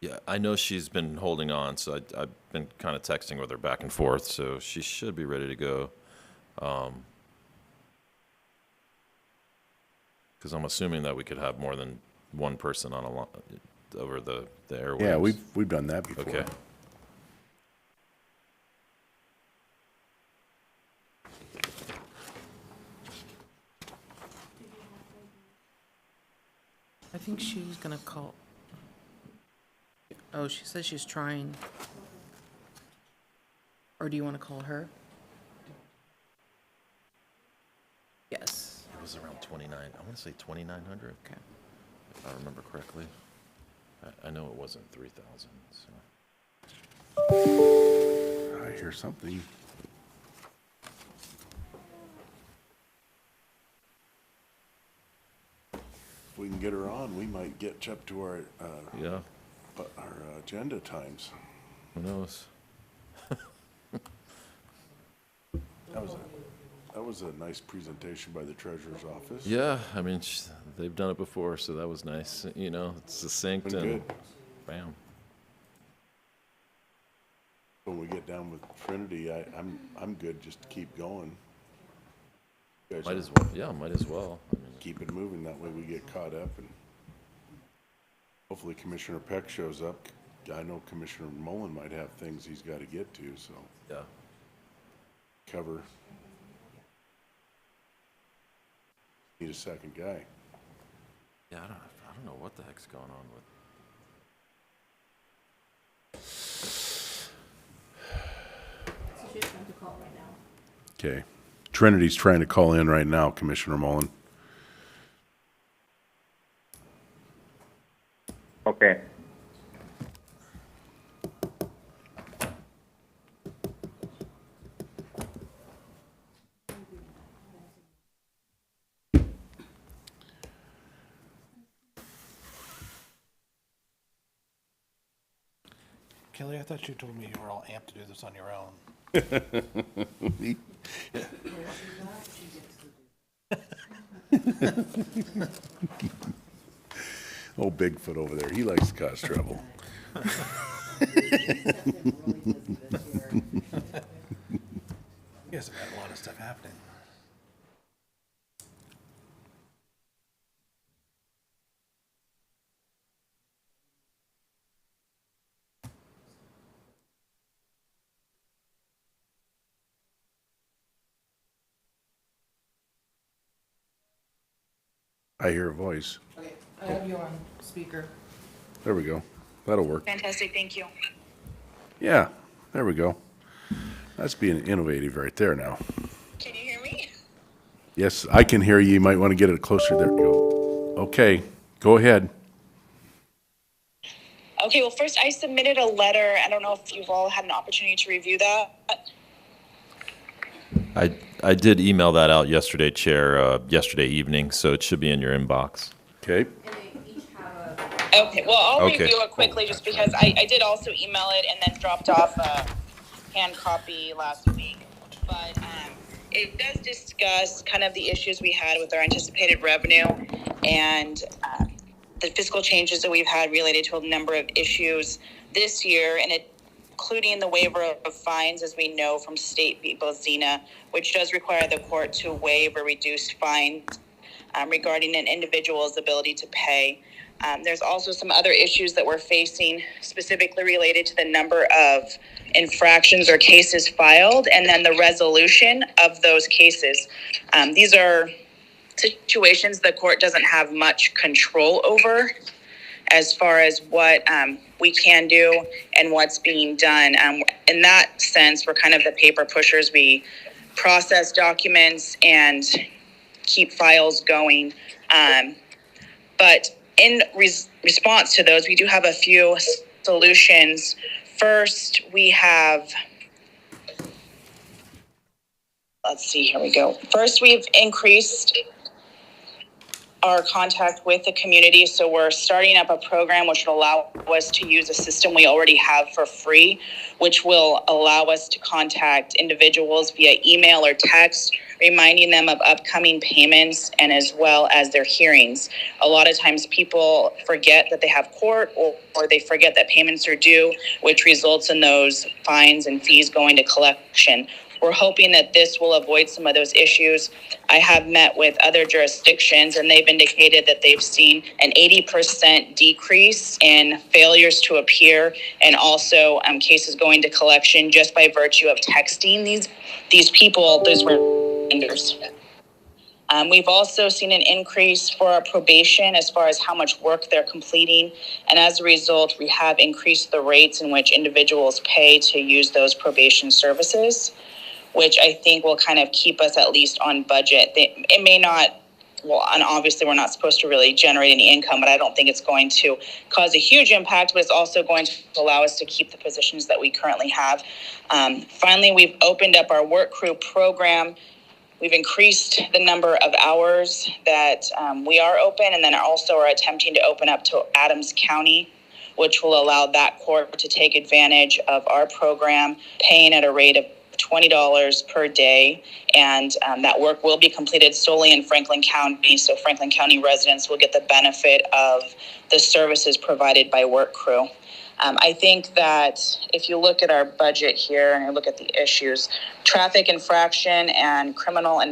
Yeah, I know she's been holding on, so I've been kind of texting with her back and forth, so she should be ready to go. Because I'm assuming that we could have more than one person on over the airwaves. Yeah, we've done that before. Okay. I think she's gonna call. Oh, she says she's trying. Or do you want to call her? Yes. It was around 29, I want to say 2,900, Okay. if I remember correctly. I know it wasn't 3,000, so. I hear something. If we can get her on, we might get up to our Yeah, agenda times. who knows? That was a nice presentation by the treasurer's office. Yeah, I mean, they've done it before, so that was nice. You know, it's succinct Been and good. bam. When we get down with Trinity, I'm good just to keep going. You guys Might as well, yeah, might as well. I mean, keep it moving, that way we get caught up, and hopefully Commissioner Peck shows up. I know Commissioner Mullen might have things he's got to get to, so yeah. cover. Need a second guy. Yeah, I don't know what the heck's going on with. Okay. Trinity's trying to call in right now, Commissioner Mullen. Okay. Kelly, I thought you told me you were all amped to do this on your own. Oh, Bigfoot over there, he likes to cause trouble. You guys have had a lot of stuff happening. I hear a voice. Okay, I have you on speaker. There we go. That'll work. Fantastic, thank you. Yeah, there we go. That's being innovative right there now. Can you hear me? Yes, I can hear you. You might want to get it closer. There you go. Okay. Go ahead. Okay, well, first I submitted a letter. I don't know if you've all had an opportunity to review that. I did email that out yesterday, Chair, yesterday evening, so it should be in your inbox. Okay. Okay, well, I'll Okay. review it quickly just because I did also email it and then dropped off a hand copy last week. But it does discuss kind of the issues we had with our anticipated revenue and the fiscal changes that we've had related to a number of issues this year, and including the waiver of fines, as we know from state Zena, which does require the court to waive or reduce fines regarding an individual's ability to pay. There's also some other issues that we're facing specifically related to the number of infractions or cases filed and then the resolution of those cases. These are situations the court doesn't have much control over as far as what we can do and what's being done. In that sense, we're kind of the paper pushers. We process documents and keep files going. But in response to those, we do have a few solutions. First, we have, let's see, here we go. First, we've increased our contact with the community. So we're starting up a program which will allow us to use a system we already have for free, which will allow us to contact individuals via email or text, reminding them of upcoming payments and as well as their hearings. A lot of times people forget that they have court or they forget that payments are due, which results in those fines and fees going to collection. We're hoping that this will avoid some of those issues. I have met with other jurisdictions and they've indicated that they've seen an 80% decrease in failures to appear and also cases going to collection just by virtue of texting these people, those reminders. We've also seen an increase for our probation as far as how much work they're completing. And as a result, we have increased the rates in which individuals pay to use those probation services, which I think will kind of keep us at least on budget. It may not, well, and obviously we're not supposed to really generate any income, but I don't think it's going to cause a huge impact, but it's also going to allow us to keep the positions that we currently have. Finally, we've opened up our work crew program. We've increased the number of hours that we are open, and then also are attempting to open up to Adams County, which will allow that court to take advantage of our program, paying at a rate of $20 per day, and that work will be completed solely in Franklin County, so Franklin County residents will get the benefit of the services provided by work crew. I think that if you look at our budget here and you look at the issues, traffic infraction and criminal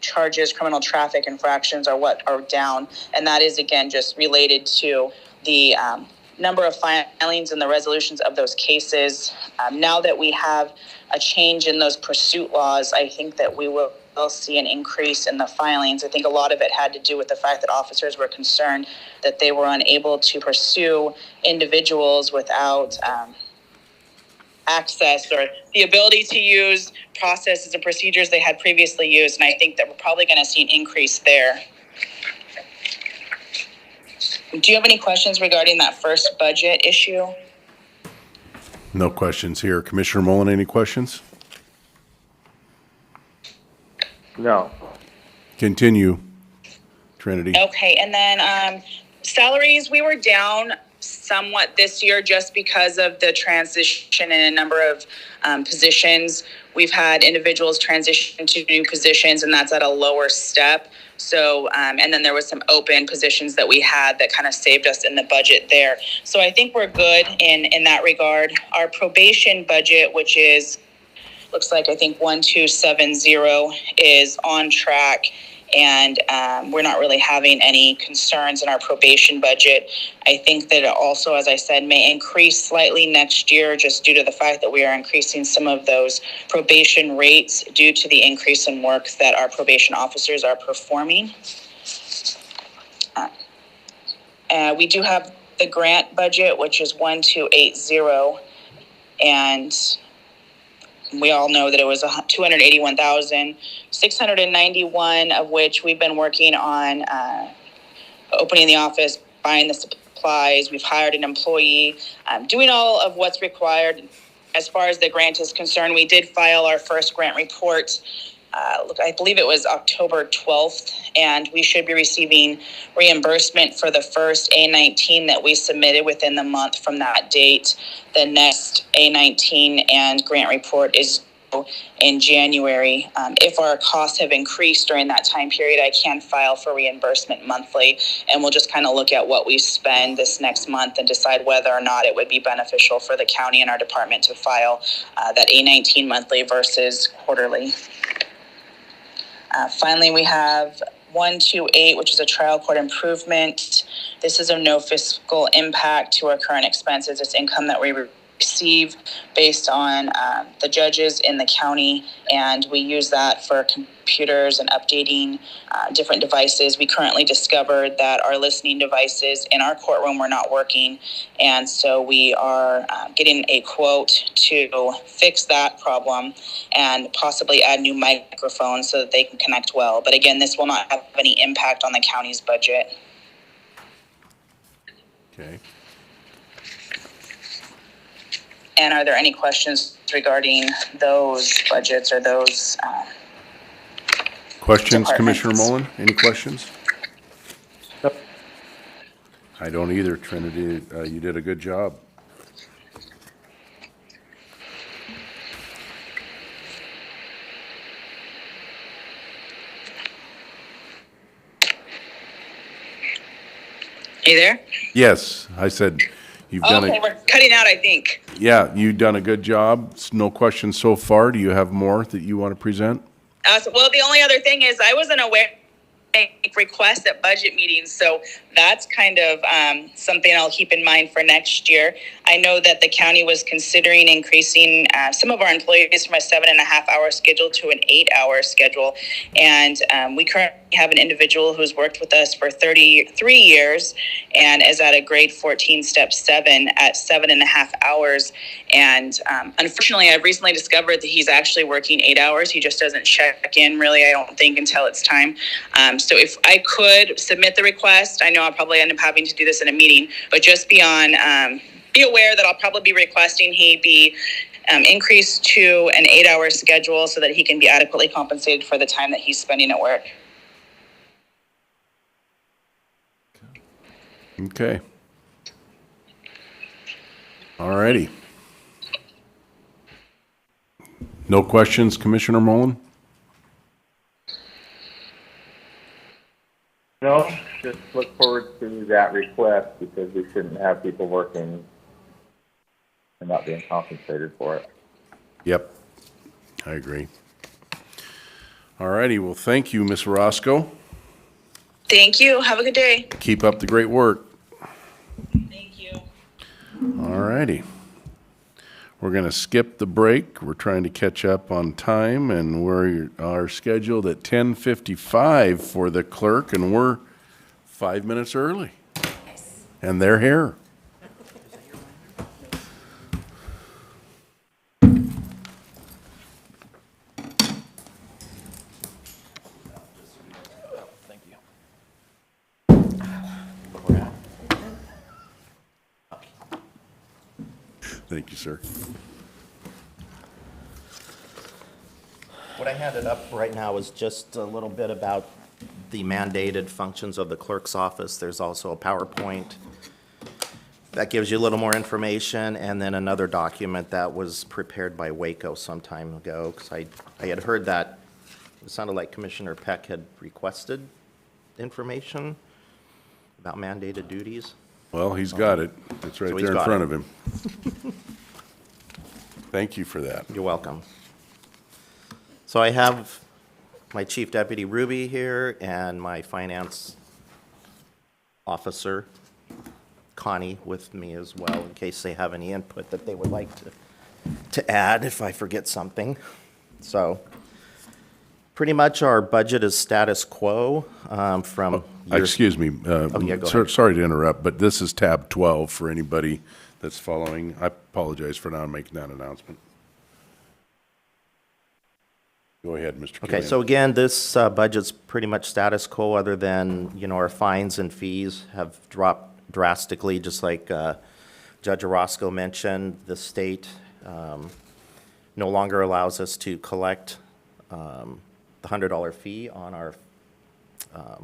traffic infractions are what are down, and that is again just related to the number of filings and the resolutions of those cases. Now that we have a change in those pursuit laws, I think that we will see an increase in the filings. I think a lot of it had to do with the fact that officers were concerned that they were unable to pursue individuals without access or the ability to use processes and procedures they had previously used. And I think that we're probably going to see an increase there. Do you have any questions regarding that first budget issue? No questions here. Commissioner Mullen, any questions? No. Continue, Trinity. Okay, and then salaries, we were down somewhat this year just because of the transition in a number of positions. We've had individuals transition to new positions, and that's at a lower step. So, and then there was some open positions that we had that kind of saved us in the budget there. So I think we're good in that regard. Our probation budget, which is, looks like I think 1270 is on track. And we're not really having any concerns in our probation budget. I think that it also, as I said, may increase slightly next year just due to the fact that we are increasing some of those probation rates due to the increase in work that our probation officers are performing. We do have the grant budget, which is 1280, and we all know that it was 281,691, of which we've been working on opening the office, buying the supplies. We've hired an employee, doing all of what's required. As far as the grant is concerned, we did file our first grant report. I believe it was October 12th, and we should be receiving reimbursement for the first A19 that we submitted within the month from that date. The next A19 and grant report is due in January. If our costs have increased during that time period, I can file for reimbursement monthly, and we'll just kind of look at what we spend this next month and decide whether or not it would be beneficial for the county and our department to file that A19 monthly versus quarterly. Finally, we have 128, which is a trial court improvement. This is of no fiscal impact to our current expenses. It's income that we receive based on the judges in the county, and we use that for computers and updating different devices. We currently discovered that our listening devices in our courtroom were not working, and so we are getting a quote to fix that problem and possibly add new microphones so that they can connect well. But again, this will not have any impact on the county's budget. Okay. And are there any questions regarding those budgets or those Questions, Commissioner departments? Mullen? Any questions? I don't either, Trinity. You did a good job. Are you there? Yes, I said you've done Okay, it. we're cutting out, I think. Yeah, you've done a good job. No questions so far. Do you have more that you want to present? Well, the only other thing is I wasn't aware make requests at budget meetings, so that's kind of something I'll keep in mind for next year. I know that the county was considering increasing some of our employees from a 7.5-hour schedule to an 8-hour schedule, and we currently have an individual who's worked with us for 33 years and is at a grade 14 step 7 at 7.5 hours. And unfortunately, I've recently discovered that he's actually working 8 hours. He just doesn't check in really, I don't think, until it's time. So if I could submit the request, I know I'll probably end up having to do this in a meeting, but just be aware that I'll probably be requesting he be increased to an 8-hour schedule so that he can be adequately compensated for the time that he's spending at work. Okay. All righty. No questions, Commissioner Mullen? No, just look forward to that request because we shouldn't have people working and not being compensated for it. Yep, I agree. All righty, well, thank you, Ms. Roscoe. Thank you. Have a good day. Keep up the great work. Thank you. All righty. We're going to skip the break. We're trying to catch up on time, and we are scheduled at 10:55 for the clerk, and we're 5 minutes early. And they're here. Thank you, sir. What I handed up right now is just a little bit about the mandated functions of the clerk's office. There's also a PowerPoint that gives you a little more information, and then another document that was prepared by Waco some time ago, because I had heard that it sounded like Commissioner Peck had requested information about mandated duties. Well, he's got it. It's right So he's there in got front it. of him. Thank you for that. You're welcome. So I have my Chief Deputy Ruby here and my Finance Officer Connie with me as well, in case they have any input that they would like to add if I forget something. So pretty much our budget is status quo from years. Excuse me. yeah, go ahead. Sorry to interrupt, but this is tab 12 for anybody that's following. I apologize for not making that announcement. Go ahead, Mr. Okay, Killian. so again, this budget's pretty much status quo, other than, our fines and fees have dropped drastically, just like Judge Orozco mentioned. The state no longer allows us to collect the $100 fee on our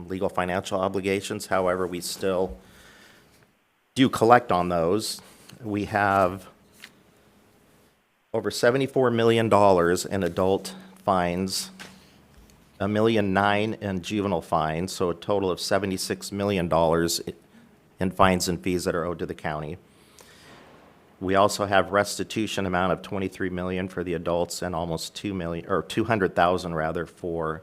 legal financial obligations. However, we still do collect on those. We have over $74 million in adult fines, $1.9 million in juvenile fines, so a total of $76 million in fines and fees that are owed to the county. We also have restitution amount of $23 million for the adults and almost $2 million, or $200,000 rather, for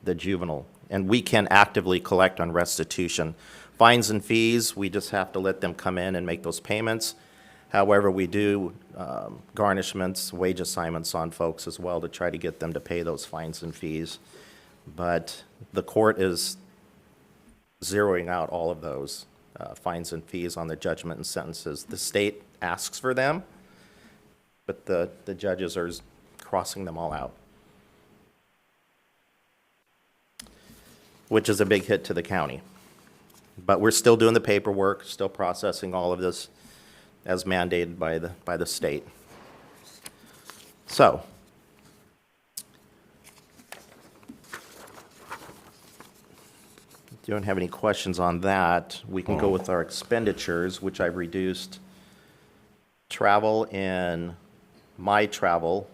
the juvenile. And we can actively collect on restitution. Fines and fees, we just have to let them come in and make those payments. However, we do garnishments, wage assignments on folks as well to try to get them to pay those fines and fees. But the court is zeroing out all of those fines and fees on the judgment and sentences. The state asks for them, but the judges are crossing them all out, which is a big hit to the county. But we're still doing the paperwork, still processing all of this as mandated by the state. So, if you don't have any questions on that, we can go with our expenditures, which I've reduced. Travel in my travel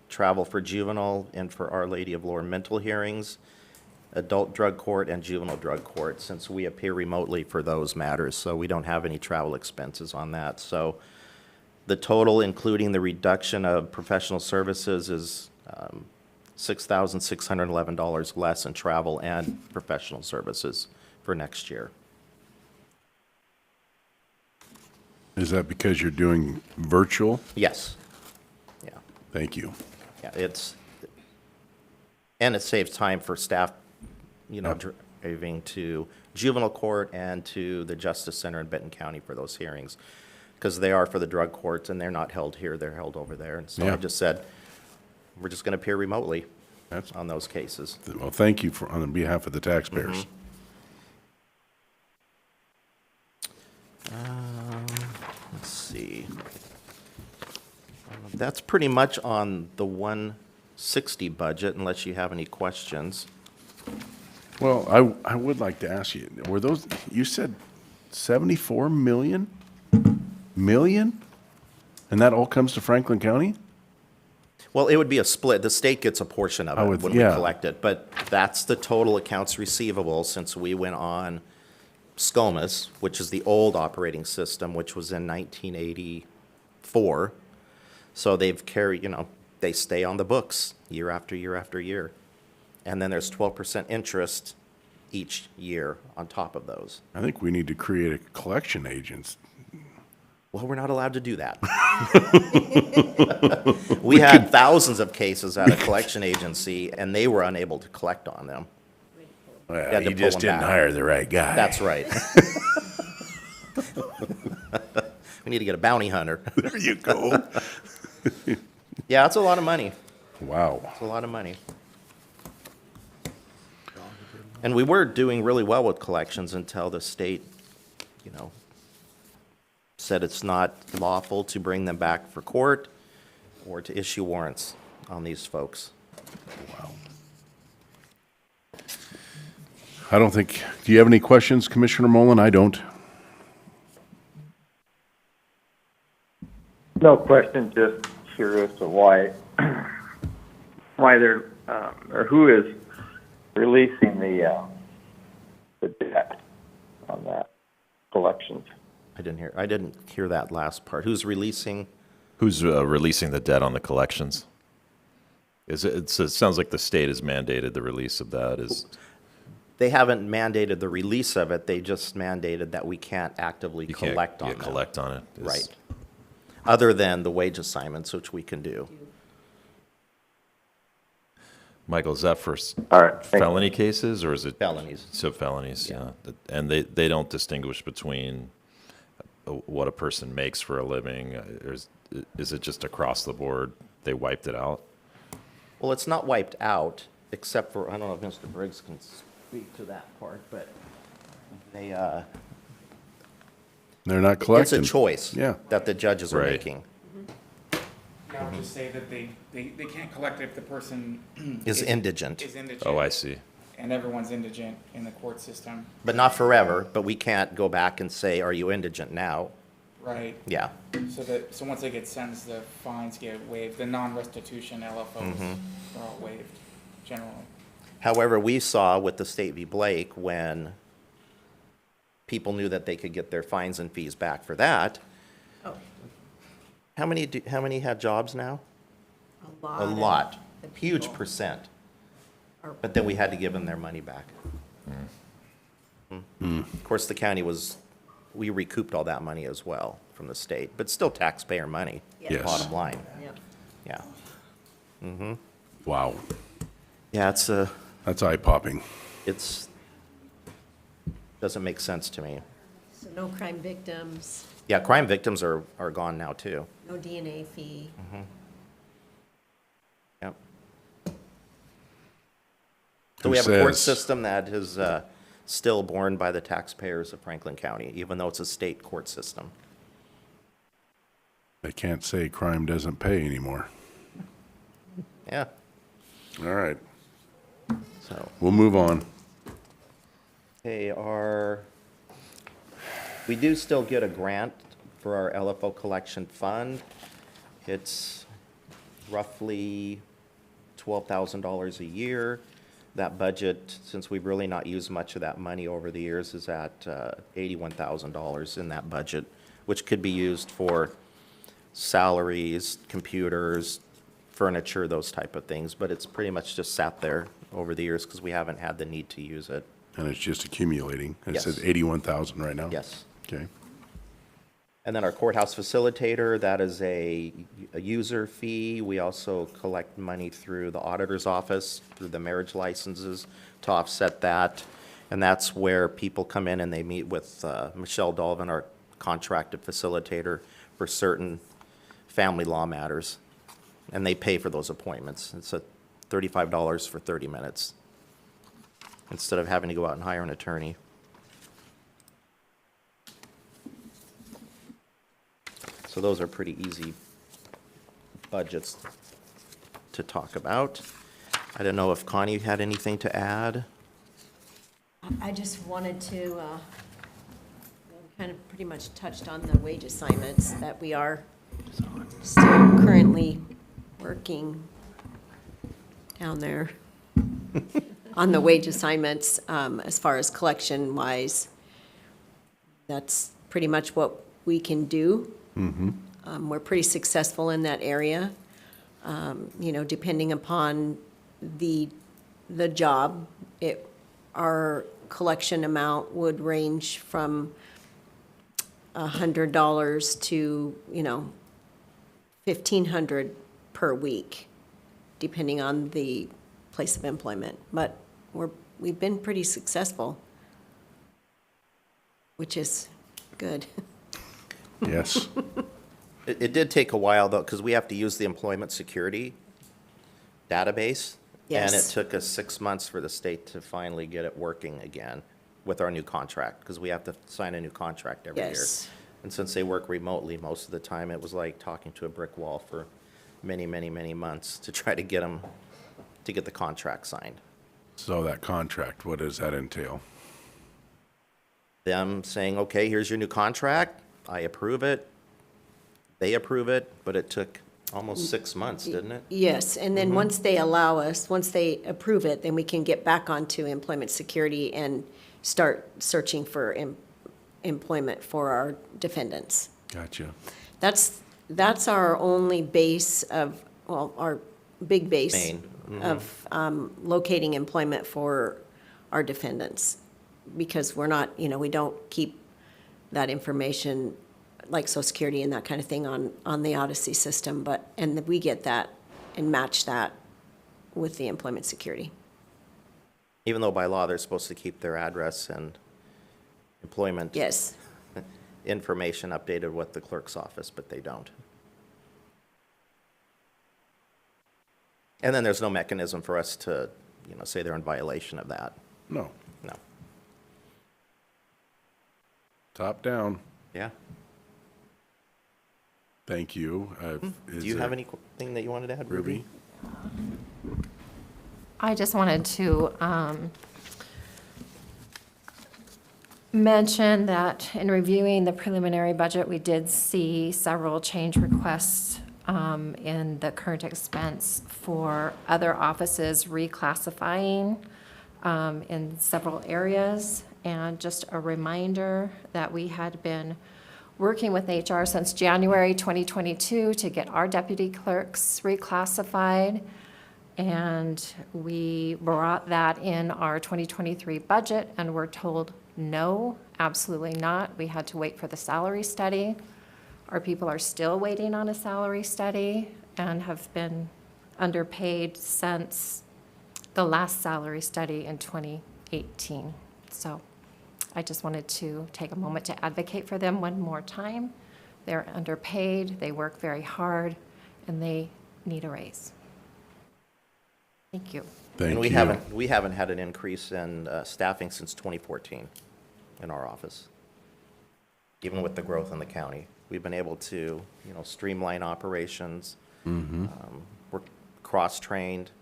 for juvenile and for Our Lady of Lore mental hearings, adult drug court, and juvenile drug court, since we appear remotely for those matters, so we don't have any travel expenses on that. So the total, including the reduction of professional services, is $6,611 less in travel and professional services for next year. Is that because you're doing virtual? Yes. Yeah. Thank you. Yeah, and it saves time for staff, driving to juvenile court and to the Justice Center in Benton County for those hearings, because they are for the drug courts and they're not held here, they're held over there. And so I Yeah. just said, we're just going to appear remotely That's, on those cases. well, thank you on behalf of the taxpayers. Let's see. That's pretty much on the 160 budget, unless you have any questions. Well, I would like to ask you, were those, you said 74 million? And that all comes to Franklin County? Well, it would be a split. The state gets a portion of I it would- when we yeah. collect it, but that's the total accounts receivable since we went on SCOMAS, which is the old operating system, which was in 1984. So they've carried, they stay on the books year after year after year. And then there's 12% interest each year on top of those. I think we need to create a collection agents. Well, we're not allowed to do that. We had thousands of cases at a collection agency, and they were unable to collect on them. Well, had to you pull just them didn't back. hire the right guy. That's right. We need to get a bounty hunter. There you go. Yeah, it's a lot of money. Wow. It's a lot of money. And we were doing really well with collections until the state, said it's not lawful to bring them back for court or to issue warrants on these folks. Wow. I don't think, do you have any questions, Commissioner Mullen? I don't. No question, just curious of why they're, or who is releasing the debt on that collections. I didn't hear that last part. Who's releasing? Who's releasing the debt on the collections? It sounds like the state has mandated the release of that. They haven't mandated the release of it. They just mandated that we can't actively You can't collect on them. collect on it. Right. Other than the wage assignments, which we can do. Michael, is that for All right, thank you. felony cases or is it? Felonies. So felonies, yeah. And they don't distinguish between what a person makes for a living. Is it just across the board? They wiped it out? Well, it's not wiped out, except for, I don't know if Mr. Briggs can speak to that part, but they, They're not it's collecting. a choice Yeah. that the judges are Right. making. Yeah, I'll just say that they can't collect if the person Is indigent, is indigent. Oh, I see. And everyone's indigent in the court system, but not forever, but we can't go back and say, are you indigent now? right? Yeah, So once they get sentenced, the fines get waived. The non-restitution LFOs are all waived generally. however, we saw with the State v. Blake, when people knew that they could get their fines and fees back for that. Oh. How many have jobs now? A lot. A of lot, the huge people percent. are- But then we had to give them their money back. Of course, the county we recouped all that money as well from the state, but still taxpayer money, Yes. bottom line, Yep. yeah. Wow, Yeah, that's eye-popping. doesn't make sense to me. So no crime victims, Yeah, crime victims are gone now too. no DNA fee. Yep. So we Who have a court says- system that is still borne by the taxpayers of Franklin County, even though it's a state court system. They can't say crime doesn't pay anymore. Yeah, All right, so, we'll move on. okay, we do still get a grant for our LFO collection fund. It's roughly $12,000 a year. That budget, since we've really not used much of that money over the years, is at $81,000 in that budget, which could be used for salaries, computers, furniture, those type of things. But it's pretty much just sat there over the years because we haven't had the need to use it. And it's just accumulating. It Yes. says 81,000 right now? Yes. Okay. And then our courthouse facilitator, that is a user fee. We also collect money through the auditor's office, through the marriage licenses to offset that. And that's where people come in and they meet with Michelle Dolvin, our contracted facilitator, for certain family law matters. And they pay for those appointments. It's $35 for 30 minutes, instead of having to go out and hire an attorney. So those are pretty easy budgets to talk about. I don't know if Connie had anything to add? I just wanted to, kind of pretty much touched on the wage assignments that we are still currently working down there on the wage assignments, as far as collection wise. That's pretty much what we can do. We're pretty successful in that area. Depending upon the job, our collection amount would range from $100 to, $1,500 per week, depending on the place of employment. But we've been pretty successful, which is good. Yes. It did take a while, though, because we have to use the employment security database. And it Yes. took us 6 months for the state to finally get it working again with our new contract, because we have to sign a new contract every year. Yes. And since they work remotely most of the time, it was like talking to a brick wall for many, many, many months to try to get them, to get the contract signed. So that contract, what does that entail? Them saying, okay, here's your new contract, I approve it, they approve it, but it took almost 6 months, didn't it? Yes, and then once they allow us, once they approve it, then we can get back onto employment security and start searching for employment for our defendants. Gotcha. That's our only base of, well, our big base Main, of locating employment for our defendants. Because we're not, we don't keep that information like Social Security and that kind of thing on the Odyssey system, and we get that and match that with the employment security. Even though by law, they're supposed to keep their address and employment Yes, information updated with the clerk's office, but they don't. And then there's no mechanism for us to, say they're in violation of that. No, No. top down. Yeah. Thank you. Do you have anything that you wanted to add, Ruby? Ruby? I just wanted to mention that in reviewing the preliminary budget, we did see several change requests in the current expense for other offices reclassifying in several areas. And just a reminder that we had been working with HR since January 2022 to get our deputy clerks reclassified. And we brought that in our 2023 budget and were told, no, absolutely not. We had to wait for the salary study. Our people are still waiting on a salary study and have been underpaid since the last salary study in 2018. So I just wanted to take a moment to advocate for them one more time. They're underpaid, they work very hard, and they need a raise. Thank you. Thank And you. we haven't had an increase in staffing since 2014 in our office, even with the growth in the county. We've been able to, streamline operations. We're cross-trained,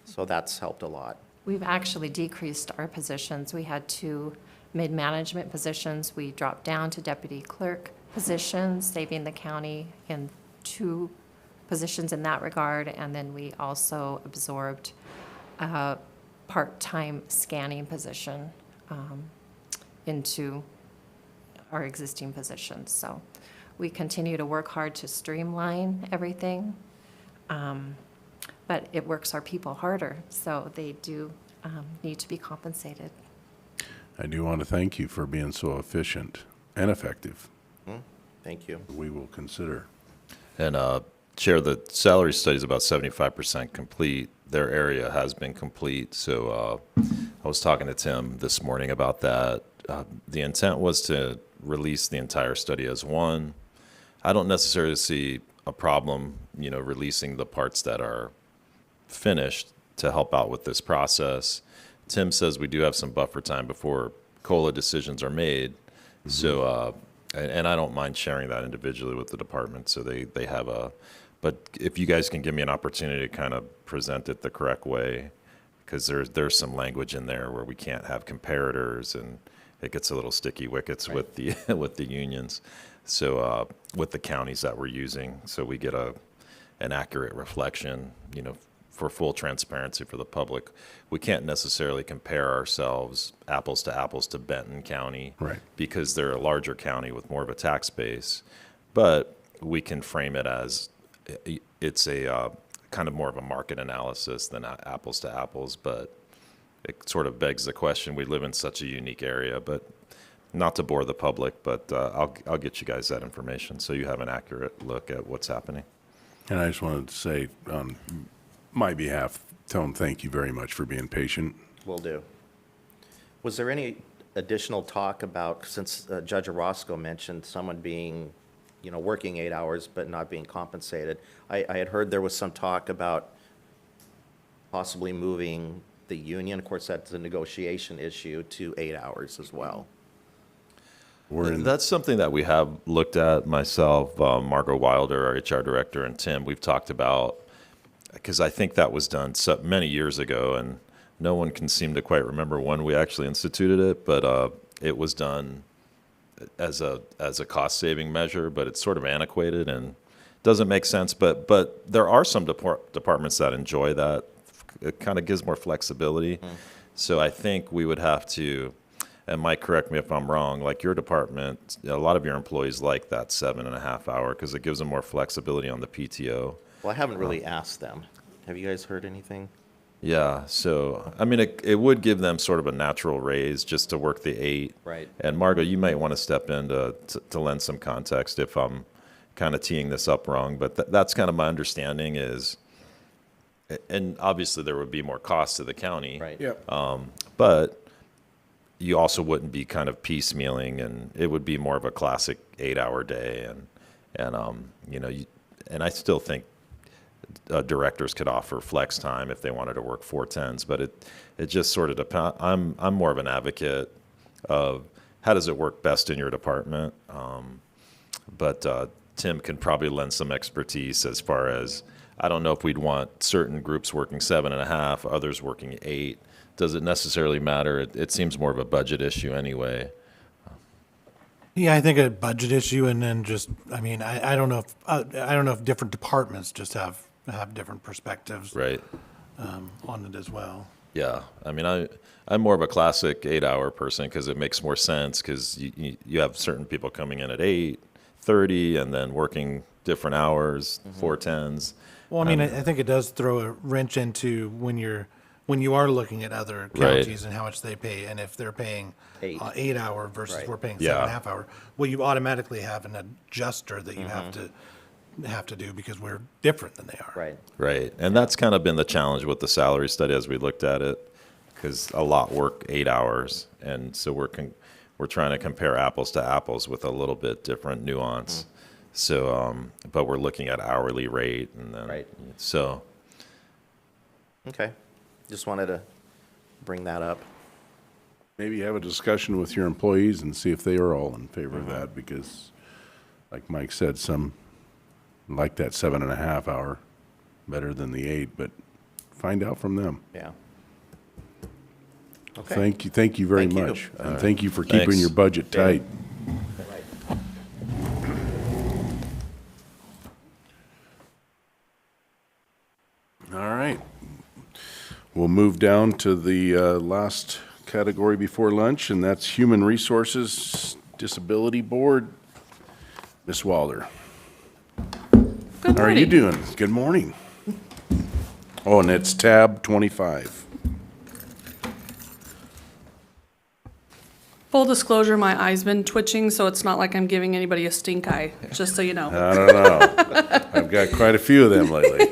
so that's helped a lot. We've actually decreased our positions. We had 2 mid-management positions. We dropped down to deputy clerk positions, saving the county in 2 positions in that regard. And then we also absorbed a part-time scanning position into our existing positions. So we continue to work hard to streamline everything. But it works our people harder, so they do need to be compensated. I do want to thank you for being so efficient and effective. Thank you. We will consider. And Chair, the salary study is about 75% complete. Their area has been complete. So I was talking to Tim this morning about that. The intent was to release the entire study as one. I don't necessarily see a problem, releasing the parts that are finished to help out with this process. Tim says we do have some buffer time before COLA decisions are made. So, and I don't mind sharing that individually with the department. So they have but if you guys can give me an opportunity to kind of present it the correct way, because there's some language in there where we can't have comparators and it gets a little sticky wickets with the with the unions. So with the counties that we're using, so we get an accurate reflection, for full transparency for the public. We can't necessarily compare ourselves apples to Benton County, Right. because they're a larger county with more of a tax base. But we can frame it as it's a kind of more of a market analysis than apples to apples. But it sort of begs the question. We live in such a unique area, but not to bore the public, but I'll get you guys that information so you have an accurate look at what's happening. And I just wanted to say, on my behalf, tell them thank you very much for being patient. Will do. Was there any additional talk about, since Judge Orozco mentioned someone being, working 8 hours but not being compensated? I had heard there was some talk about possibly moving the union, of course, that's a negotiation issue, to 8 hours as well. That's something that we have looked at, myself, Margot Wilder, our HR director, and Tim. We've talked about, because I think that was done many years ago, and no one can seem to quite remember when we actually instituted it, but it was done as a cost-saving measure, but it's sort of antiquated and doesn't make sense. But there are some departments that enjoy that. It kind of gives more flexibility. So I think we would have to, and Mike, correct me if I'm wrong, like your department, a lot of your employees like that 7.5 hour because it gives them more flexibility on the PTO. Well, I haven't really asked them. Have you guys heard anything? Yeah, so, I mean, it would give them sort of a natural raise just to work the 8. Right. And Margo, you might want to step in to lend some context if I'm kind of teeing this up wrong, but that's kind of my understanding is, and obviously there would be more cost to the county. Right. Yep. But you also wouldn't be kind of piecemealing, and it would be more of a classic 8-hour day. And I still think directors could offer flex time if they wanted to work 4/10s, but it just sort of depends. I'm more of an advocate of how does it work best in your department. But Tim can probably lend some expertise as far as, I don't know if we'd want certain groups working 7.5, others working 8. Does it necessarily matter? It seems more of a budget issue anyway. Yeah, I think a budget issue, and then just, I mean, I don't know if, I don't know if different departments just have different perspectives. Right. On it as well. Yeah, I mean, I'm more of a classic 8-hour person because it makes more sense because you have certain people coming in at 8:30 and then working different hours, 4/10s. Well, I mean, I think it does throw a wrench into when you are looking at other Right. counties and how much they pay, and if they're paying 8. 8-hour versus Right. we're paying Yeah. 7.5 hour, well, you automatically have an adjuster that you have to do because we're different than they are. Right. Right, and that's kind of been the challenge with the salary study as we looked at it, because a lot work 8 hours, and so we're trying to compare apples to apples with a little bit different nuance. So, but we're looking at hourly rate, and then Right. so Okay. Just wanted to bring that up. Maybe have a discussion with your employees and see if they are all in favor of that, because like Mike said, some like that 7.5 hour better than the 8, but find out from them. Yeah. Okay. Thank you very Thank you. much. And thank you for keeping Thanks. your budget tight. Right. All right. We'll move down to the last category before lunch, and that's Human Resources Disability Board. Ms. Walder. Good How are you morning. doing? Good morning. Oh, and it's tab 25. Full disclosure, my eye's been twitching, so it's not like I'm giving anybody a stink eye, just so you know. I don't know. I've got quite a few of them lately.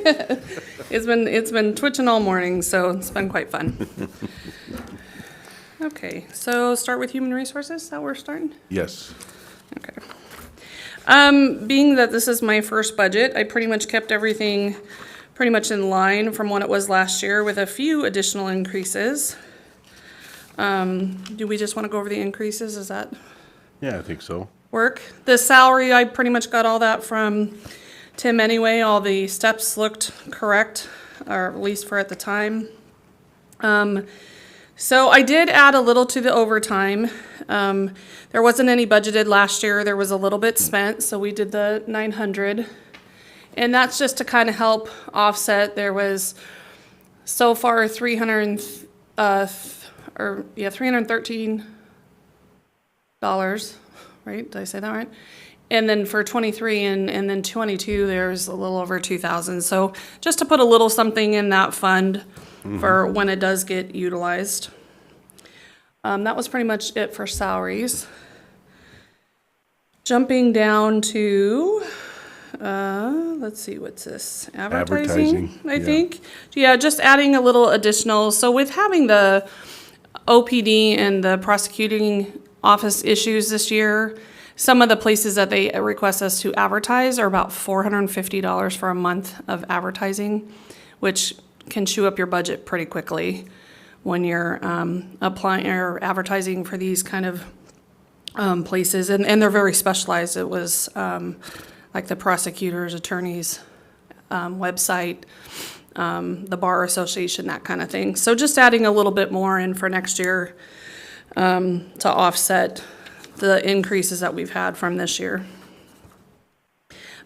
It's been twitching all morning, so it's been quite fun. Okay, so start with human resources, is that where we're starting? Yes. Okay. Being that this is my first budget, I pretty much kept everything pretty much in line from what it was last year with a few additional increases. Do we just want to go over the increases? Is that Yeah, I think so. work? The salary, I pretty much got all that from Tim anyway. All the steps looked correct, or at least for at the time. So I did add a little to the overtime. There wasn't any budgeted last year. There was a little bit spent, so we did the 900. And that's just to kind of help offset. There was so far $313, right? Did I say that right? And then for 23 and then 22, there's a little over 2,000. So just to put a little something in that fund for when it does get utilized. That was pretty much it for salaries. Jumping down to, let's see, what's this? Advertising, I yeah. think. Yeah, just adding a little additional. So with having the OPD and the prosecuting office issues this year, some of the places that they request us to advertise are about $450 for a month of advertising, which can chew up your budget pretty quickly when you're applying or advertising for these kind of places. And they're very specialized. It was like the prosecutor's attorney's website, the bar association, that kind of thing. So just adding a little bit more in for next year to offset the increases that we've had from this year.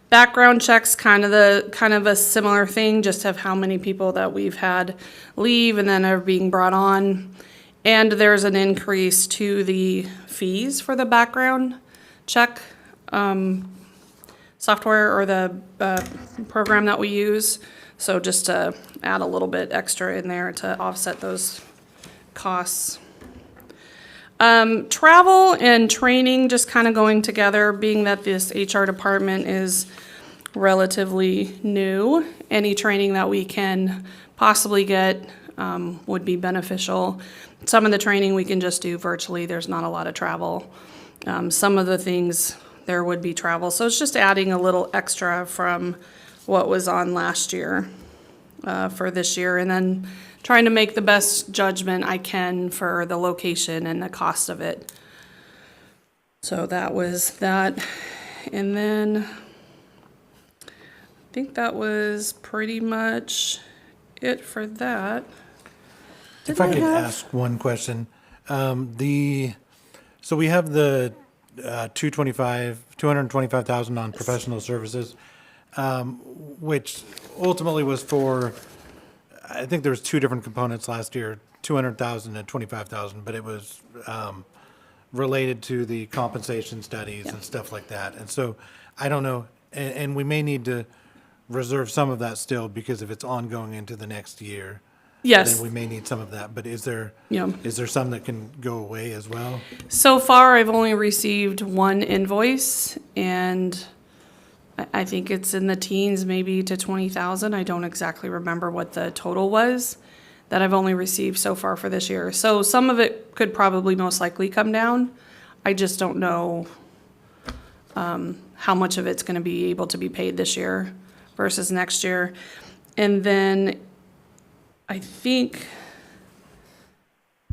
Background checks, kind of a similar thing, just of how many people that we've had leave and then are being brought on. And there's an increase to the fees for the background check software or the program that we use. So just to add a little bit extra in there to offset those costs. Travel and training just kind of going together, being that this HR department is relatively new. Any training that we can possibly get would be beneficial. Some of the training we can just do virtually. There's not a lot of travel. Some of the things there would be travel. So it's just adding a little extra from what was on last year for this year, and then trying to make the best judgment I can for the location and the cost of it. So that was that. And then I think that was pretty much it for that. If I could ask one question, so we have the 225,000 on professional services, which ultimately was for, I think there was two different components last year, 200,000 and 25,000, but it was related to the compensation studies and stuff like that. And so I don't know, and we may need to reserve some of that still because if it's ongoing into the next year. Yes. Then we may need some of that, but is there some that can go away as well? So far, I've only received one invoice, and I think it's in the teens, maybe to 20,000. I don't exactly remember what the total was that I've only received so far for this year. So some of it could probably most likely come down. I just don't know how much of it's going to be able to be paid this year versus next year. And then I think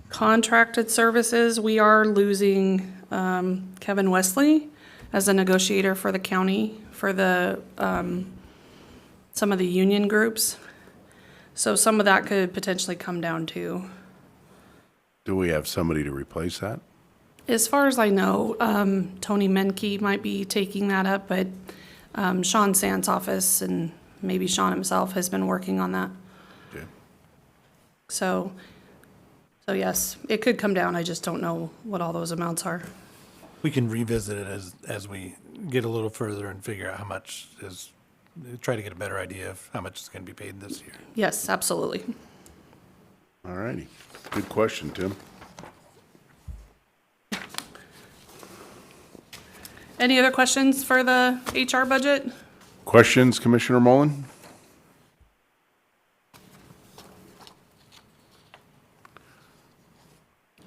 contracted services, we are losing Kevin Wesley as a negotiator for the county for the some of the union groups. So some of that could potentially come down too. Do we have somebody to replace that? As far as I know, Tony Menke might be taking that up, but Sean Sand's office and maybe Sean himself has been working on that. Okay. So yes, it could come down. I just don't know what all those amounts are. We can revisit it as we get a little further and figure out how much is, try to get a better idea of how much is going to be paid this year. Yes, absolutely. All righty. Good question, Tim. Any other questions for the HR budget? Questions, Commissioner Mullen?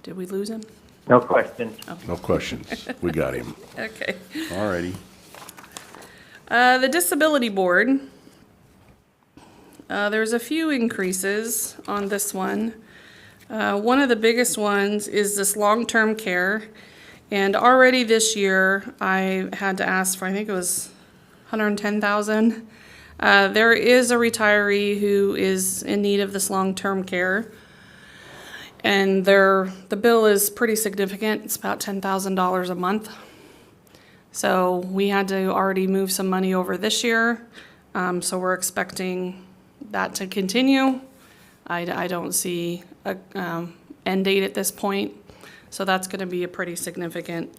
Did we lose him? No question. No questions. We got him. Okay. All righty. The disability board, there's a few increases on this one. One of the biggest ones is this long-term care. And already this year, I had to ask for, I think it was 110,000. There is a retiree who is in need of this long-term care. And the bill is pretty significant. It's about $10,000 a month. So we had to already move some money over this year. So we're expecting that to continue. I don't see a end date at this point. So that's going to be a pretty significant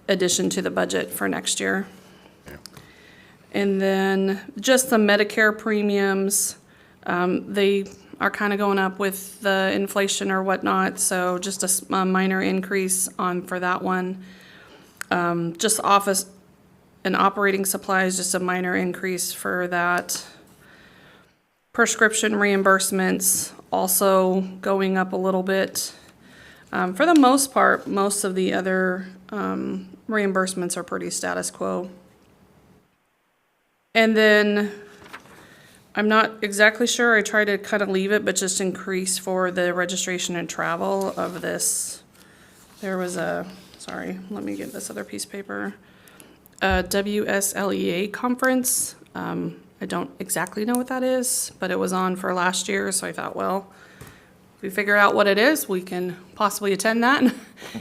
addition to the budget for next year. And then just the Medicare premiums, they are kind of going up with the inflation or whatnot. So just a minor increase for that one. Just office and operating supplies, just a minor increase for that. Prescription reimbursements also going up a little bit. For the most part, most of the other reimbursements are pretty status quo. And then I'm not exactly sure. I try to kind of leave it, but just increase for the registration and travel of this. There was sorry, let me get this other piece of paper. WSLEA conference. I don't exactly know what that is, but it was on for last year, so I thought, well, if we figure out what it is, we can possibly attend that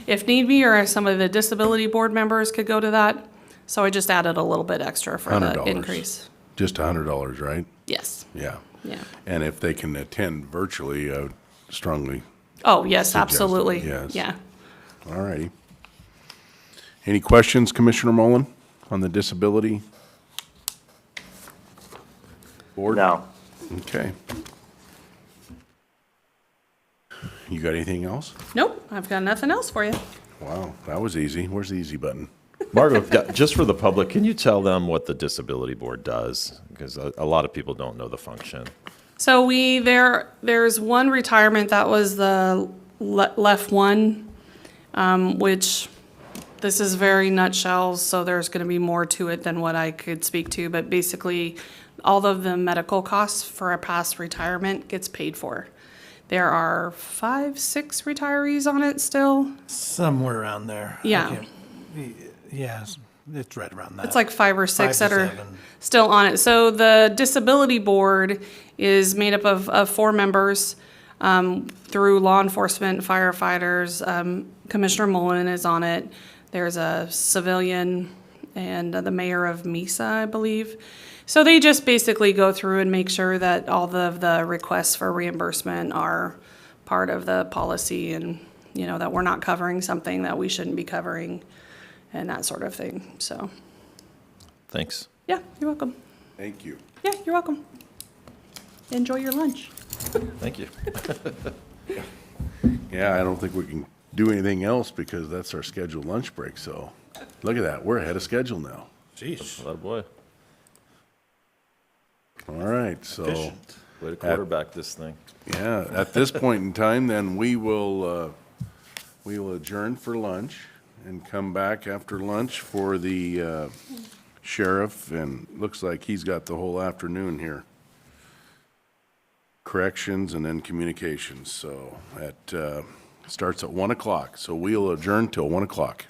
if need be, or some of the disability board members could go to that. So I just added a little bit extra for the $100. increase. Just $100, right? Yes. Yeah. Yeah. And if they can attend virtually, I would strongly. Oh, yes, suggest it. absolutely. Yes. Yeah. All righty. Any questions, Commissioner Mullen, on the disability board? No. Okay. You got anything else? Nope, I've got nothing else for you. Wow, that was easy. Where's the easy button? Margot, just for the public, can you tell them what the disability board does? Because a lot of people don't know the function. So there's one retirement that was the left one, which this is very nutshells, so there's going to be more to it than what I could speak to. But basically, all of the medical costs for a past retirement gets paid for. There are 5, 6 retirees on it still. Somewhere around there. I Yeah. can't- Yeah, it's right around that. It's like 5 or 6 5 that to are 7. still on it. So the disability board is made up of 4 members through law enforcement, firefighters. Commissioner Mullen is on it. There's a civilian and the mayor of Mesa, I believe. So they just basically go through and make sure that all of the requests for reimbursement are part of the policy and, you know, that we're not covering something that we shouldn't be covering and that sort of thing. So, Thanks. yeah, you're welcome. Thank you. Yeah, you're welcome. Enjoy your lunch. Thank you. Yeah, I don't think we can do anything else because that's our scheduled lunch break, so look at that, we're ahead of schedule now. Jeez. Attaboy. All right, so, Efficient. Way to quarterback this thing. yeah, at this point in time, then we will adjourn for lunch and come back after lunch for the sheriff, and looks like he's got the whole afternoon here. Corrections and then communications, so starts at 1 o'clock, so we'll adjourn till 1 o'clock.